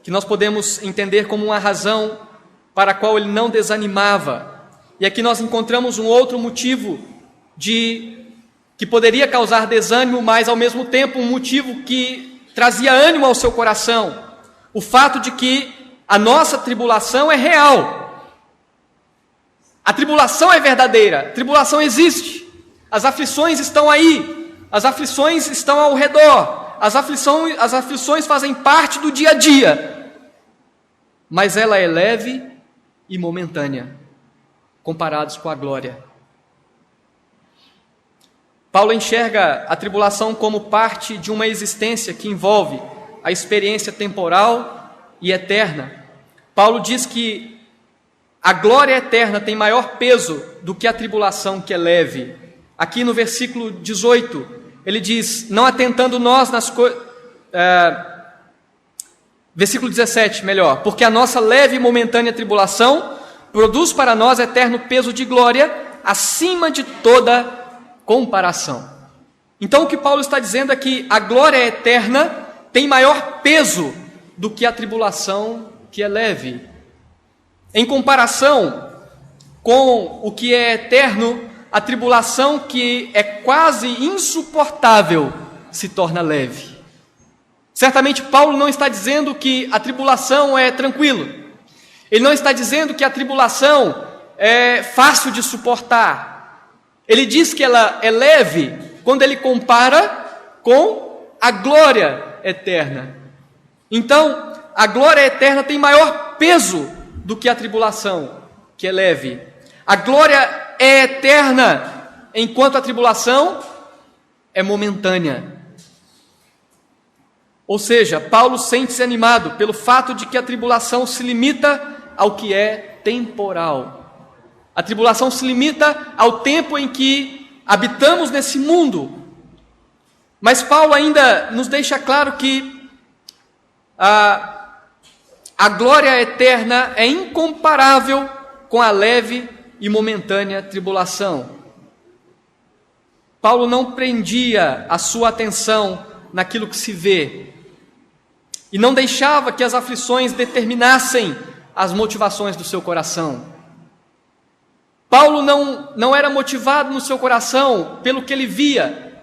que nós podemos entender como uma razão para a qual ele não desanimava. E aqui nós encontramos um outro motivo de que poderia causar desânimo, mas ao mesmo tempo um motivo que trazia ânimo ao seu coração. O fato de que a nossa tribulação é real. A tribulação é verdadeira, a tribulação existe. As aflições estão aí, as aflições estão ao redor, as aflições fazem parte do dia a dia. Mas ela é leve e momentânea, comparados com a glória. Paulo enxerga a tribulação como parte de uma existência que envolve a experiência temporal e eterna. Paulo diz que a glória eterna tem maior peso do que a tribulação que é leve. Aqui no versículo 18, ele diz, não atentando nós nas coisas... Versículo 17, melhor. Porque a nossa leve e momentânea tribulação produz para nós eterno peso de glória acima de toda comparação. Então o que Paulo está dizendo é que a glória eterna tem maior peso do que a tribulação que é leve. Em comparação com o que é eterno, a tribulação que é quase insuportável se torna leve. Certamente Paulo não está dizendo que a tribulação é tranquilo. Ele não está dizendo que a tribulação é fácil de suportar. Ele diz que ela é leve quando ele compara com a glória eterna. Então, a glória eterna tem maior peso do que a tribulação, que é leve. A glória é eterna, enquanto a tribulação é momentânea. Ou seja, Paulo sente-se animado pelo fato de que a tribulação se limita ao que é temporal. A tribulação se limita ao tempo em que habitamos nesse mundo. Mas Paulo ainda nos deixa claro que a glória eterna é incomparável com a leve e momentânea tribulação. Paulo não prendia a sua atenção naquilo que se vê e não deixava que as aflições determinassem as motivações do seu coração. Paulo não era motivado no seu coração pelo que ele via,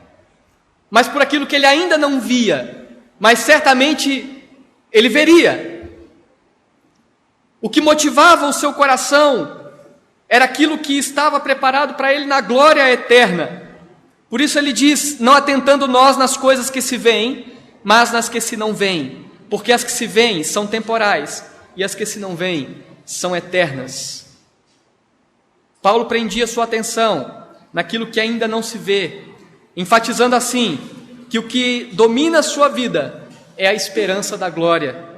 mas por aquilo que ele ainda não via, mas certamente ele veria. O que motivava o seu coração era aquilo que estava preparado para ele na glória eterna. Por isso ele diz, não atentando nós nas coisas que se veem, mas nas que se não veem, porque as que se veem são temporais, e as que se não veem são eternas. Paulo prendia sua atenção naquilo que ainda não se vê, enfatizando assim, que o que domina a sua vida é a esperança da glória.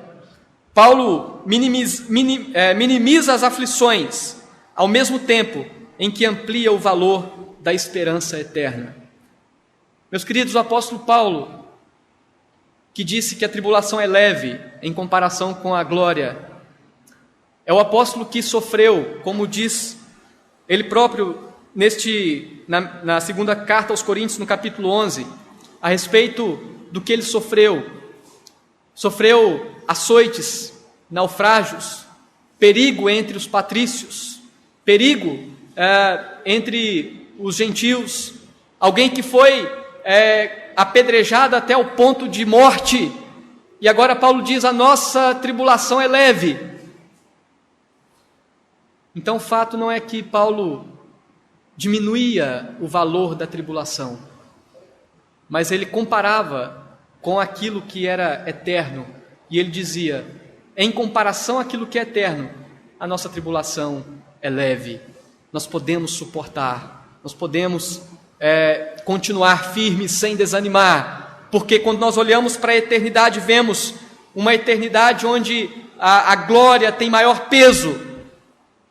Paulo minimiza as aflições, ao mesmo tempo em que amplia o valor da esperança eterna. Meus queridos, o apóstolo Paulo, que disse que a tribulação é leve em comparação com a glória, é o apóstolo que sofreu, como diz ele próprio na segunda carta aos Coríntios, no capítulo 11, a respeito do que ele sofreu. Sofreu açoites, naufrágios, perigo entre os patrícios, perigo entre os gentios, alguém que foi apedrejado até o ponto de morte. E agora Paulo diz, a nossa tribulação é leve. Então o fato não é que Paulo diminuía o valor da tribulação, mas ele comparava com aquilo que era eterno, e ele dizia, em comparação àquilo que é eterno, a nossa tribulação é leve, nós podemos suportar, nós podemos continuar firmes sem desanimar, porque quando nós olhamos para a eternidade, vemos uma eternidade onde a glória tem maior peso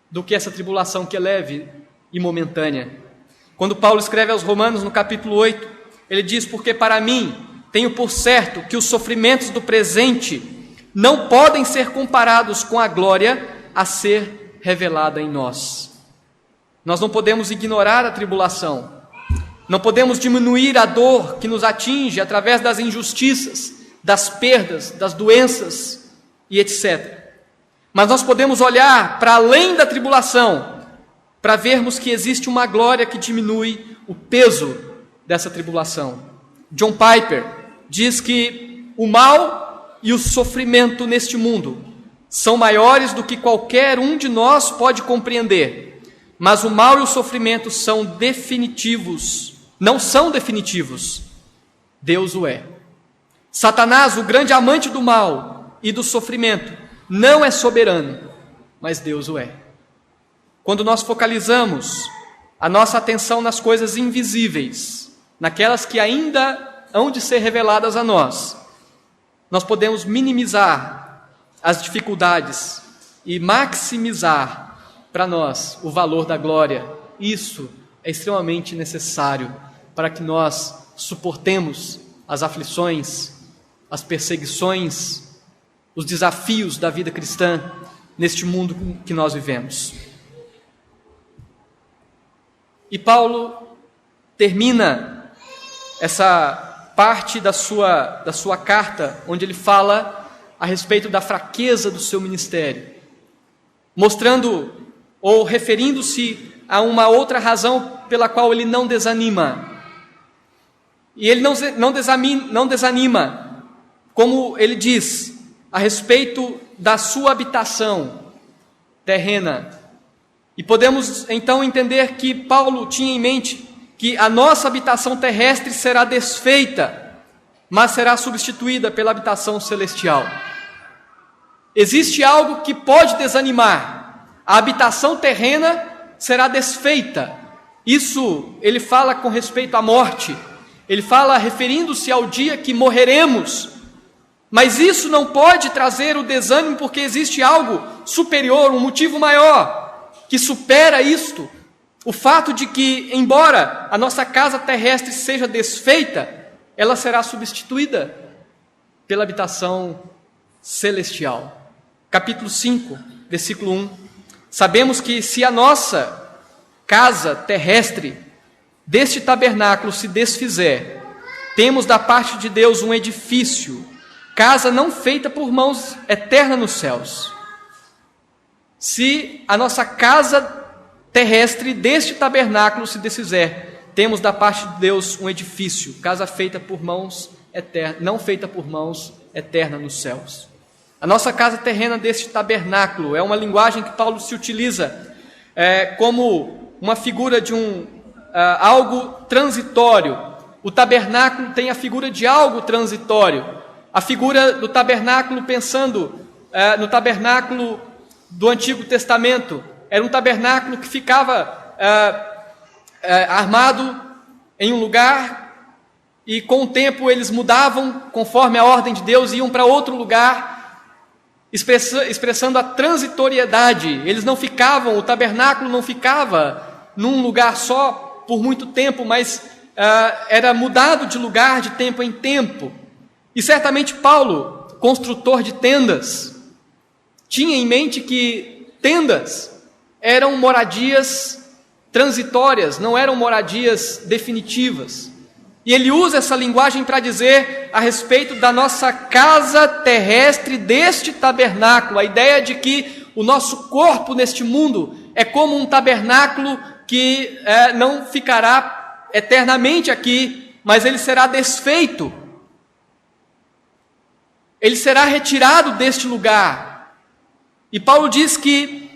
do que essa tribulação que é leve e momentânea. Quando Paulo escreve aos Romanos, no capítulo 8, ele diz, porque para mim tenho por certo que os sofrimentos do presente não podem ser comparados com a glória a ser revelada em nós. Nós não podemos ignorar a tribulação, não podemos diminuir a dor que nos atinge através das injustiças, das perdas, das doenças e etc. Mas nós podemos olhar para além da tribulação, para vermos que existe uma glória que diminui o peso dessa tribulação. John Piper diz que o mal e o sofrimento neste mundo são maiores do que qualquer um de nós pode compreender, mas o mal e o sofrimento são definitivos, não são definitivos, Deus o é. Satanás, o grande amante do mal e do sofrimento, não é soberano, mas Deus o é. Quando nós focalizamos a nossa atenção nas coisas invisíveis, naquelas que ainda hão de ser reveladas a nós, nós podemos minimizar as dificuldades e maximizar para nós o valor da glória. Isso é extremamente necessário para que nós suportemos as aflições, as perseguições, os desafios da vida cristã neste mundo que nós vivemos. E Paulo termina essa parte da sua carta, onde ele fala a respeito da fraqueza do seu ministério, mostrando ou referindo-se a uma outra razão pela qual ele não desanima. E ele não desanima, como ele diz, a respeito da sua habitação terrena. E podemos então entender que Paulo tinha em mente que a nossa habitação terrestre será desfeita, mas será substituída pela habitação celestial. Existe algo que pode desanimar: a habitação terrena será desfeita. Isso ele fala com respeito à morte, ele fala referindo-se ao dia que morreremos, mas isso não pode trazer o desânimo, porque existe algo superior, um motivo maior, que supera isto, o fato de que, embora a nossa casa terrestre seja desfeita, ela será substituída pela habitação celestial. Capítulo 5, versículo 1. Sabemos que se a nossa casa terrestre deste tabernáculo se desfizer, temos da parte de Deus um edifício, casa não feita por mãos, eterna nos céus. Se a nossa casa terrestre deste tabernáculo se desfizer, temos da parte de Deus um edifício, casa feita por mãos eterna, não feita por mãos, eterna nos céus. A nossa casa terrena deste tabernáculo é uma linguagem que Paulo se utiliza como uma figura de algo transitório. O tabernáculo tem a figura de algo transitório. A figura do tabernáculo, pensando no tabernáculo do Antigo Testamento, era um tabernáculo que ficava armado em um lugar, e com o tempo eles mudavam conforme a ordem de Deus, iam para outro lugar, expressando a transitoriedade. Eles não ficavam, o tabernáculo não ficava num lugar só por muito tempo, mas era mudado de lugar de tempo em tempo. E certamente Paulo, construtor de tendas, tinha em mente que tendas eram moradias transitórias, não eram moradias definitivas. E ele usa essa linguagem para dizer a respeito da nossa casa terrestre deste tabernáculo, a ideia de que o nosso corpo neste mundo é como um tabernáculo que não ficará eternamente aqui, mas ele será desfeito. Ele será retirado deste lugar. E Paulo diz que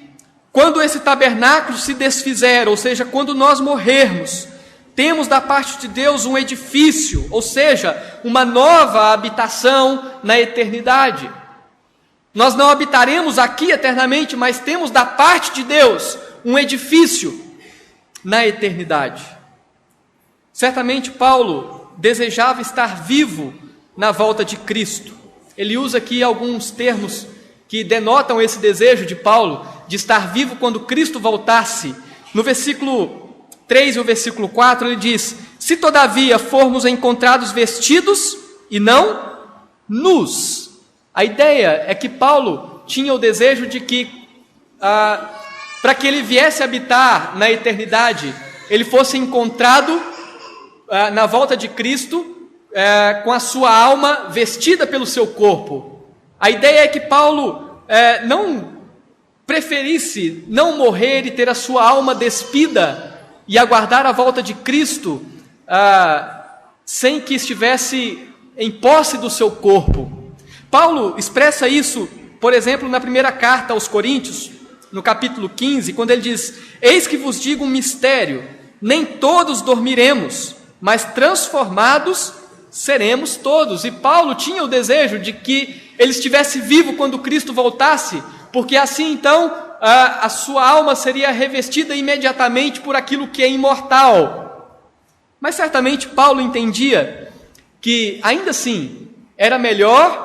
quando esse tabernáculo se desfizer, ou seja, quando nós morrermos, temos da parte de Deus um edifício, ou seja, uma nova habitação na eternidade. Nós não habitaremos aqui eternamente, mas temos da parte de Deus um edifício na eternidade. Certamente Paulo desejava estar vivo na volta de Cristo. Ele usa aqui alguns termos que denotam esse desejo de Paulo de estar vivo quando Cristo voltasse. No versículo 3 e o versículo 4 ele diz: se todavia formos encontrados vestidos e não nus. A ideia é que Paulo tinha o desejo de que para que ele viesse habitar na eternidade, ele fosse encontrado na volta de Cristo com a sua alma vestida pelo seu corpo. A ideia é que Paulo não preferisse não morrer e ter a sua alma despida e aguardar a volta de Cristo sem que estivesse em posse do seu corpo. Paulo expressa isso, por exemplo, na primeira carta aos Coríntios, no capítulo 15, quando ele diz: eis que vos digo um mistério, nem todos dormiremos, mas transformados seremos todos. E Paulo tinha o desejo de que ele estivesse vivo quando Cristo voltasse, porque assim então a sua alma seria revestida imediatamente por aquilo que é imortal. Mas certamente Paulo entendia que ainda assim era melhor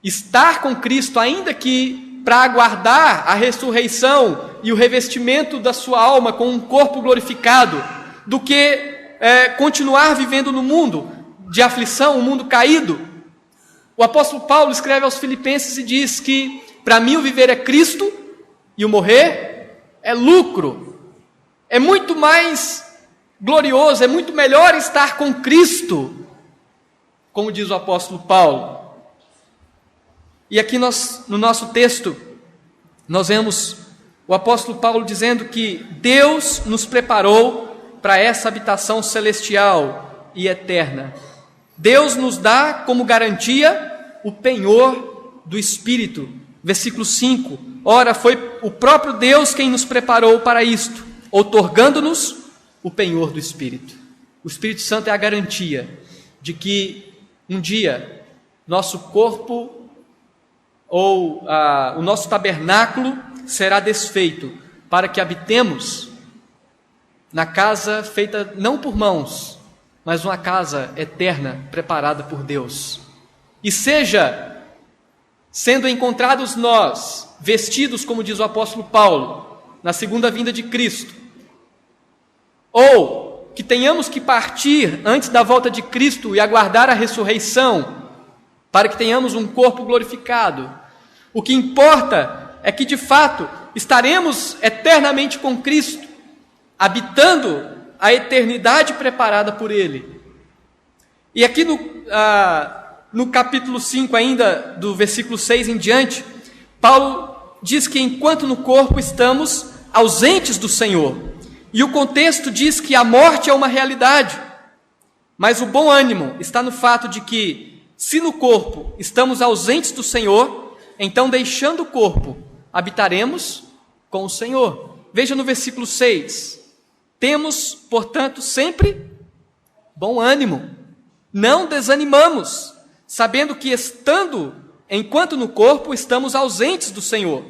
estar com Cristo, ainda que para aguardar a ressurreição e o revestimento da sua alma com um corpo glorificado, do que continuar vivendo no mundo de aflição, um mundo caído. O apóstolo Paulo escreve aos Filipenses e diz que para mim o viver é Cristo e o morrer é lucro. É muito mais glorioso, é muito melhor estar com Cristo, como diz o apóstolo Paulo. E aqui no nosso texto, nós vemos o apóstolo Paulo dizendo que Deus nos preparou para essa habitação celestial e eterna. Deus nos dá como garantia o penhor do Espírito. Versículo 5. Ora, foi o próprio Deus quem nos preparou para isto, outorgando-nos o penhor do Espírito. O Espírito Santo é a garantia de que um dia nosso corpo ou o nosso tabernáculo será desfeito, para que habitemos na casa feita não por mãos, mas uma casa eterna preparada por Deus. E seja sendo encontrados nós, vestidos, como diz o apóstolo Paulo, na segunda vinda de Cristo, ou que tenhamos que partir antes da volta de Cristo e aguardar a ressurreição, para que tenhamos um corpo glorificado. O que importa é que, de fato, estaremos eternamente com Cristo, habitando a eternidade preparada por Ele. E aqui no capítulo 5 ainda, do versículo 6 em diante, Paulo diz que enquanto no corpo estamos ausentes do Senhor. E o contexto diz que a morte é uma realidade, mas o bom ânimo está no fato de que, se no corpo estamos ausentes do Senhor, então deixando o corpo, habitaremos com o Senhor. Veja no versículo 6, temos, portanto, sempre bom ânimo, não desanimamos, sabendo que enquanto no corpo estamos ausentes do Senhor,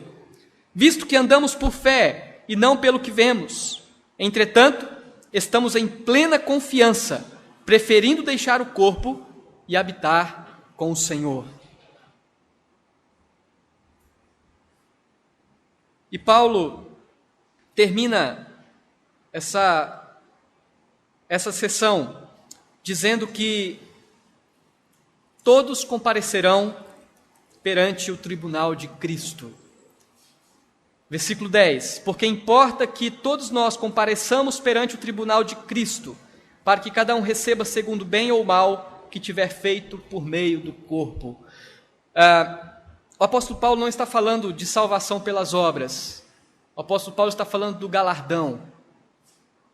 visto que andamos por fé e não pelo que vemos. Entretanto, estamos em plena confiança, preferindo deixar o corpo e habitar com o Senhor. E Paulo termina essa sessão dizendo que todos comparecerão perante o tribunal de Cristo. Versículo 10. Porque importa que todos nós compareçamos perante o tribunal de Cristo, para que cada um receba segundo bem ou mal que tiver feito por meio do corpo. O apóstolo Paulo não está falando de salvação pelas obras. O apóstolo Paulo está falando do galardão.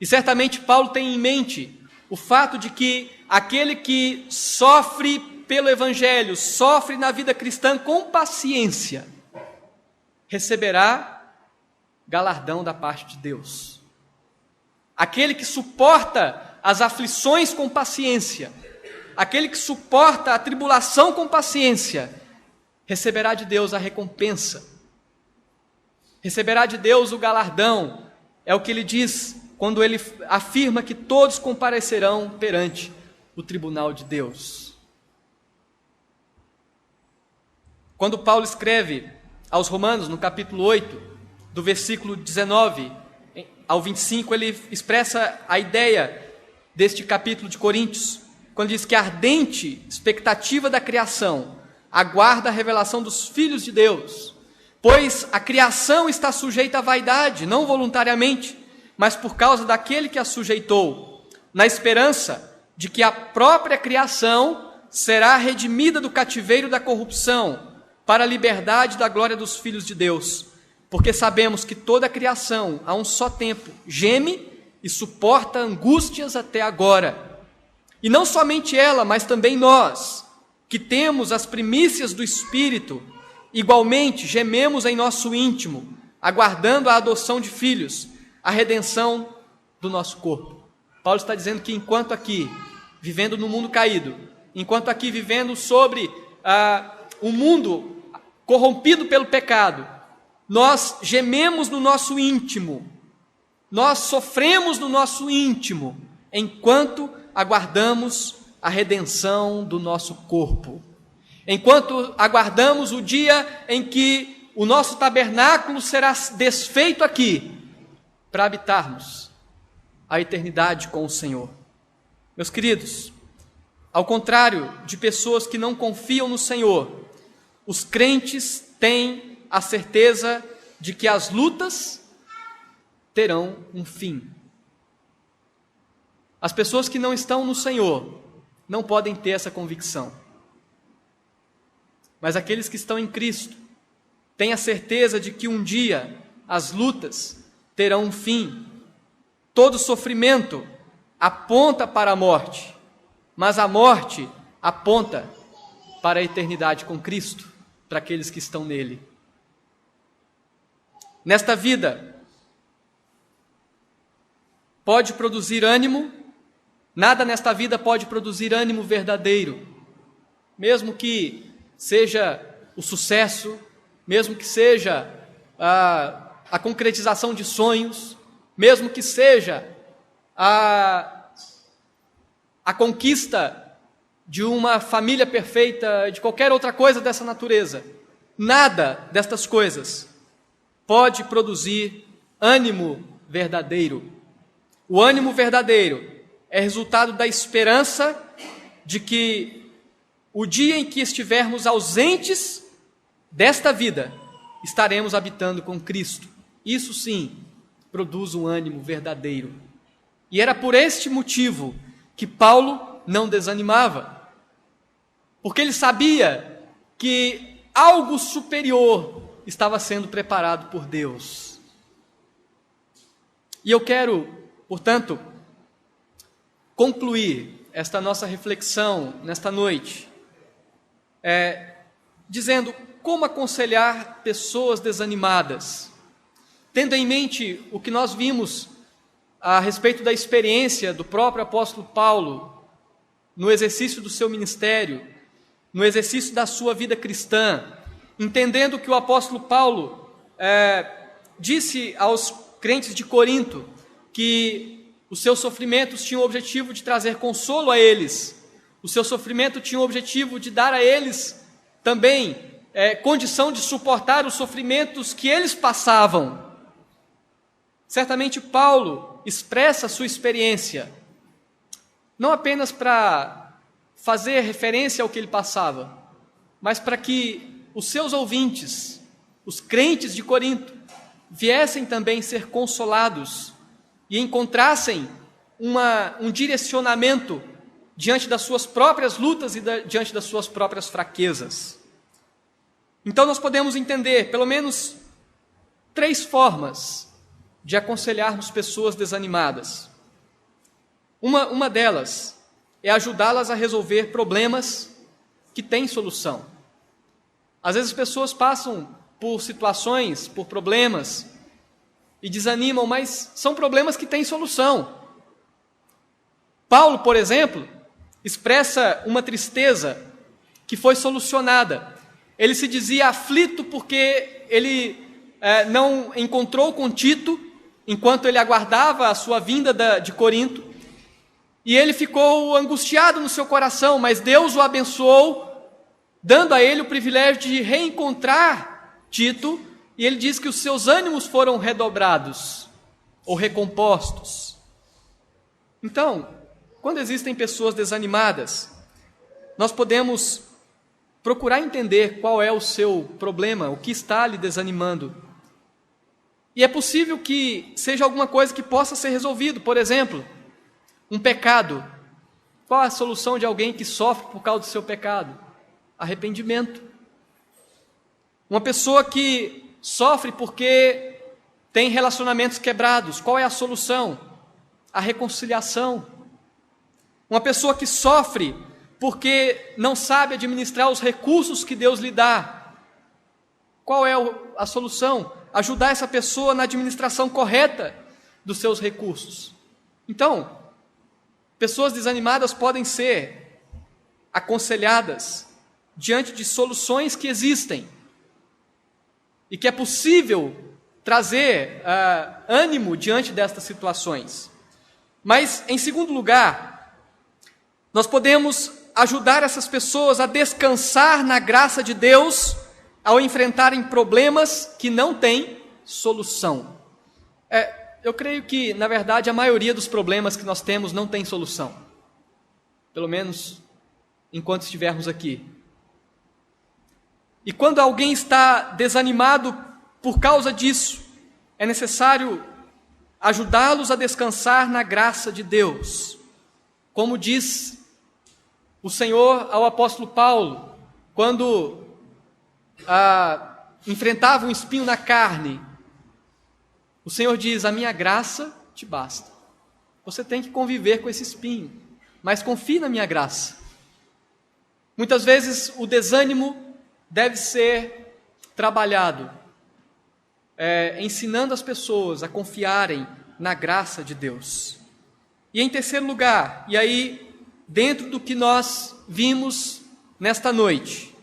E certamente Paulo tem em mente o fato de que aquele que sofre pelo Evangelho, sofre na vida cristã com paciência, receberá galardão da parte de Deus. Aquele que suporta as aflições com paciência, aquele que suporta a tribulação com paciência, receberá de Deus a recompensa, receberá de Deus o galardão. É o que ele diz quando ele afirma que todos comparecerão perante o tribunal de Deus. Quando Paulo escreve aos Romanos, no capítulo 8, do versículo 19 ao 25, ele expressa a ideia deste capítulo de Coríntios, quando diz que a ardente expectativa da criação aguarda a revelação dos filhos de Deus, pois a criação está sujeita à vaidade, não voluntariamente, mas por causa daquele que a sujeitou, na esperança de que a própria criação será redimida do cativeiro da corrupção, para a liberdade da glória dos filhos de Deus. Porque sabemos que toda a criação, a um só tempo, geme e suporta angústias até agora. E não somente ela, mas também nós, que temos as primícias do Espírito, igualmente gememos em nosso íntimo, aguardando a adoção de filhos, a redenção do nosso corpo. Paulo está dizendo que enquanto aqui, vivendo no mundo caído, enquanto aqui vivendo sobre um mundo corrompido pelo pecado, nós gememos no nosso íntimo, nós sofremos no nosso íntimo, enquanto aguardamos a redenção do nosso corpo. Enquanto aguardamos o dia em que o nosso tabernáculo será desfeito aqui, para habitarmos a eternidade com o Senhor. Meus queridos, ao contrário de pessoas que não confiam no Senhor, os crentes têm a certeza de que as lutas terão um fim. As pessoas que não estão no Senhor não podem ter essa convicção. Mas aqueles que estão em Cristo têm a certeza de que um dia as lutas terão um fim. Todo sofrimento aponta para a morte, mas a morte aponta para a eternidade com Cristo, para aqueles que estão nele. Nesta vida, pode produzir ânimo, nada nesta vida pode produzir ânimo verdadeiro, mesmo que seja o sucesso, mesmo que seja a concretização de sonhos, mesmo que seja a conquista de uma família perfeita, de qualquer outra coisa dessa natureza. Nada destas coisas pode produzir ânimo verdadeiro. O ânimo verdadeiro é resultado da esperança de que o dia em que estivermos ausentes desta vida, estaremos habitando com Cristo. Isso sim produz um ânimo verdadeiro. E era por este motivo que Paulo não desanimava, porque ele sabia que algo superior estava sendo preparado por Deus. E eu quero, portanto, concluir esta nossa reflexão nesta noite, dizendo como aconselhar pessoas desanimadas, tendo em mente o que nós vimos a respeito da experiência do próprio apóstolo Paulo no exercício do seu ministério, no exercício da sua vida cristã, entendendo que o apóstolo Paulo disse aos crentes de Corinto que os seus sofrimentos tinham o objetivo de trazer consolo a eles, o seu sofrimento tinha o objetivo de dar a eles também condição de suportar os sofrimentos que eles passavam. Certamente Paulo expressa a sua experiência, não apenas para fazer referência ao que ele passava, mas para que os seus ouvintes, os crentes de Corinto, viessem também ser consolados e encontrassem um direcionamento diante das suas próprias lutas e diante das suas próprias fraquezas. Então nós podemos entender pelo menos 3 formas de aconselharmos pessoas desanimadas. Uma delas é ajudá-las a resolver problemas que têm solução. Às vezes as pessoas passam por situações, por problemas e desanimam, mas são problemas que têm solução. Paulo, por exemplo, expressa uma tristeza que foi solucionada. Ele se dizia aflito porque ele não encontrou com Tito enquanto ele aguardava a sua vinda de Corinto, e ele ficou angustiado no seu coração, mas Deus o abençoou, dando a ele o privilégio de reencontrar Tito, e ele diz que os seus ânimos foram redobrados, ou recompostos. Então, quando existem pessoas desanimadas, nós podemos procurar entender qual é o seu problema, o que está lhe desanimando. E é possível que seja alguma coisa que possa ser resolvido. Por exemplo, um pecado. Qual a solução de alguém que sofre por causa do seu pecado? Arrependimento. Uma pessoa que sofre porque tem relacionamentos quebrados. Qual é a solução? a reconciliação. Uma pessoa que sofre porque não sabe administrar os recursos que Deus lhe dá. Qual é a solução? Ajudar essa pessoa na administração correta dos seus recursos. Então, pessoas desanimadas podem ser aconselhadas diante de soluções que existem e que é possível trazer ânimo diante destas situações. Mas, em segundo lugar, nós podemos ajudar essas pessoas a descansar na graça de Deus ao enfrentarem problemas que não têm solução. Eu creio que, na verdade, a maioria dos problemas que nós temos não tem solução. Pelo menos enquanto estivermos aqui. E quando alguém está desanimado por causa disso, é necessário ajudá-los a descansar na graça de Deus. Como diz o Senhor ao apóstolo Paulo, quando enfrentava um espinho na carne, o Senhor diz: a minha graça te basta. Você tem que conviver com esse espinho, mas confie na minha graça. Muitas vezes o desânimo deve ser trabalhado, ensinando as pessoas a confiarem na graça de Deus. E em terceiro lugar, e aí dentro do que nós vimos nesta noite,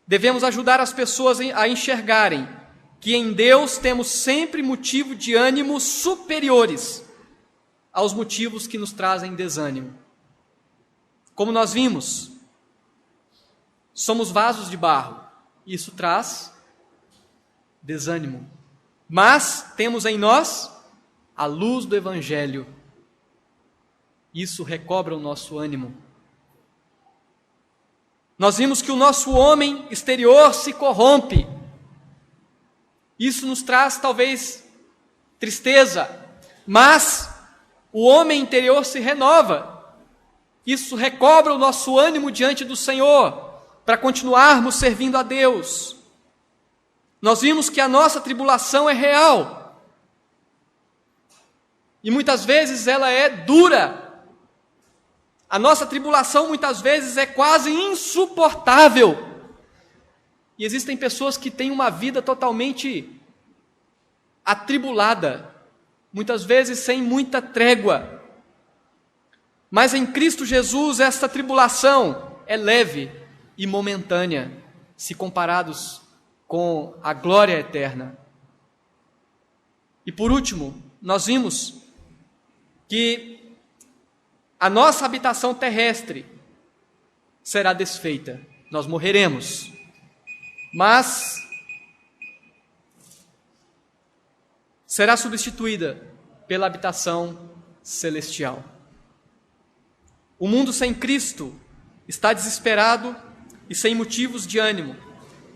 devemos ajudar as pessoas a enxergarem que em Deus temos sempre motivo de ânimo superiores aos motivos que nos trazem desânimo. Como nós vimos, somos vasos de barro, e isso traz desânimo. Mas temos em nós a luz do Evangelho. Isso recobra o nosso ânimo. Nós vimos que o nosso homem exterior se corrompe. Isso nos traz talvez tristeza, mas o homem interior se renova. Isso recobra o nosso ânimo diante do Senhor, para continuarmos servindo a Deus. Nós vimos que a nossa tribulação é real. E muitas vezes ela é dura. A nossa tribulação muitas vezes é quase insuportável. E existem pessoas que têm uma vida totalmente atribulada, muitas vezes sem muita trégua. Mas em Cristo Jesus esta tribulação é leve e momentânea, se comparados com a glória eterna. E por último, nós vimos que a nossa habitação terrestre será desfeita, nós morreremos, mas será substituída pela habitação celestial. O mundo sem Cristo está desesperado e sem motivos de ânimo.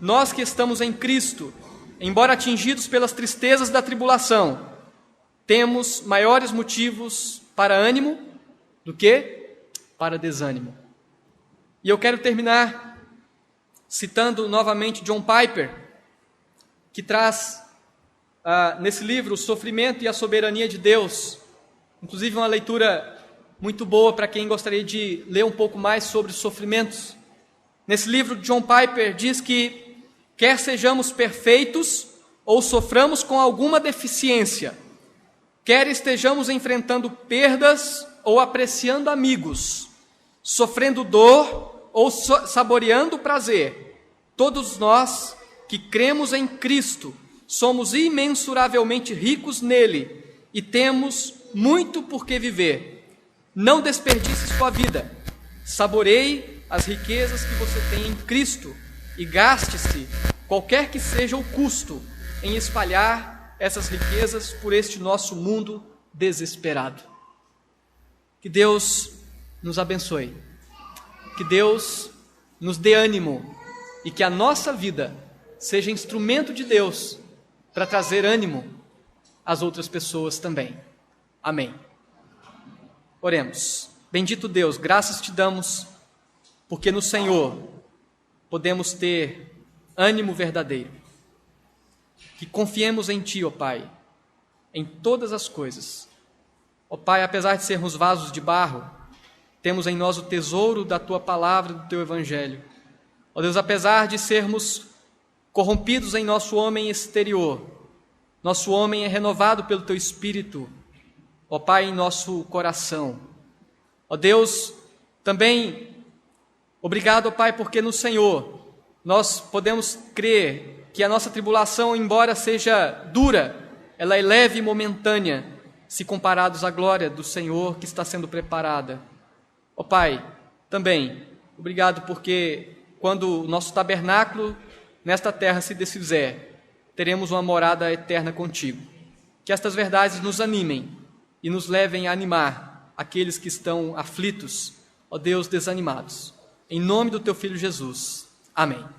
Nós que estamos em Cristo, embora atingidos pelas tristezas da tribulação, temos maiores motivos para ânimo do que para desânimo. E eu quero terminar citando novamente John Piper, que traz nesse livro O Sofrimento e a Soberania de Deus, inclusive uma leitura muito boa para quem gostaria de ler um pouco mais sobre os sofrimentos. Nesse livro, John Piper diz que quer sejamos perfeitos ou soframos com alguma deficiência, quer estejamos enfrentando perdas ou apreciando amigos, sofrendo dor ou saboreando prazer, todos nós que cremos em Cristo somos imensuravelmente ricos nele e temos muito por que viver. Não desperdice sua vida, saboreie as riquezas que você tem em Cristo e gaste-se, qualquer que seja o custo, em espalhar essas riquezas por este nosso mundo desesperado. Que Deus nos abençoe, que Deus nos dê ânimo e que a nossa vida seja instrumento de Deus para trazer ânimo às outras pessoas também. Amém. Oremos. Bendito Deus, graças te damos, porque no Senhor podemos ter ânimo verdadeiro. Que confiemos em Ti, ó Pai, em todas as coisas, Ó Pai, apesar de sermos vasos de barro, temos em nós o tesouro da Tua palavra, do Teu Evangelho. Ó Deus, apesar de sermos corrompidos em nosso homem exterior, nosso homem é renovado pelo Teu Espírito, ó Pai, em nosso coração. Ó Deus, também obrigado, ó Pai, porque no Senhor nós podemos crer que a nossa tribulação, embora seja dura, ela é leve e momentânea, se comparados à glória do Senhor que está sendo preparada. Ó Pai, também, obrigado porque quando o nosso tabernáculo nesta terra se desfizer, teremos uma morada eterna contigo. Que estas verdades nos animem e nos levem a animar aqueles que estão aflitos, ó Deus, desanimados. Em nome do Teu Filho Jesus. Amém.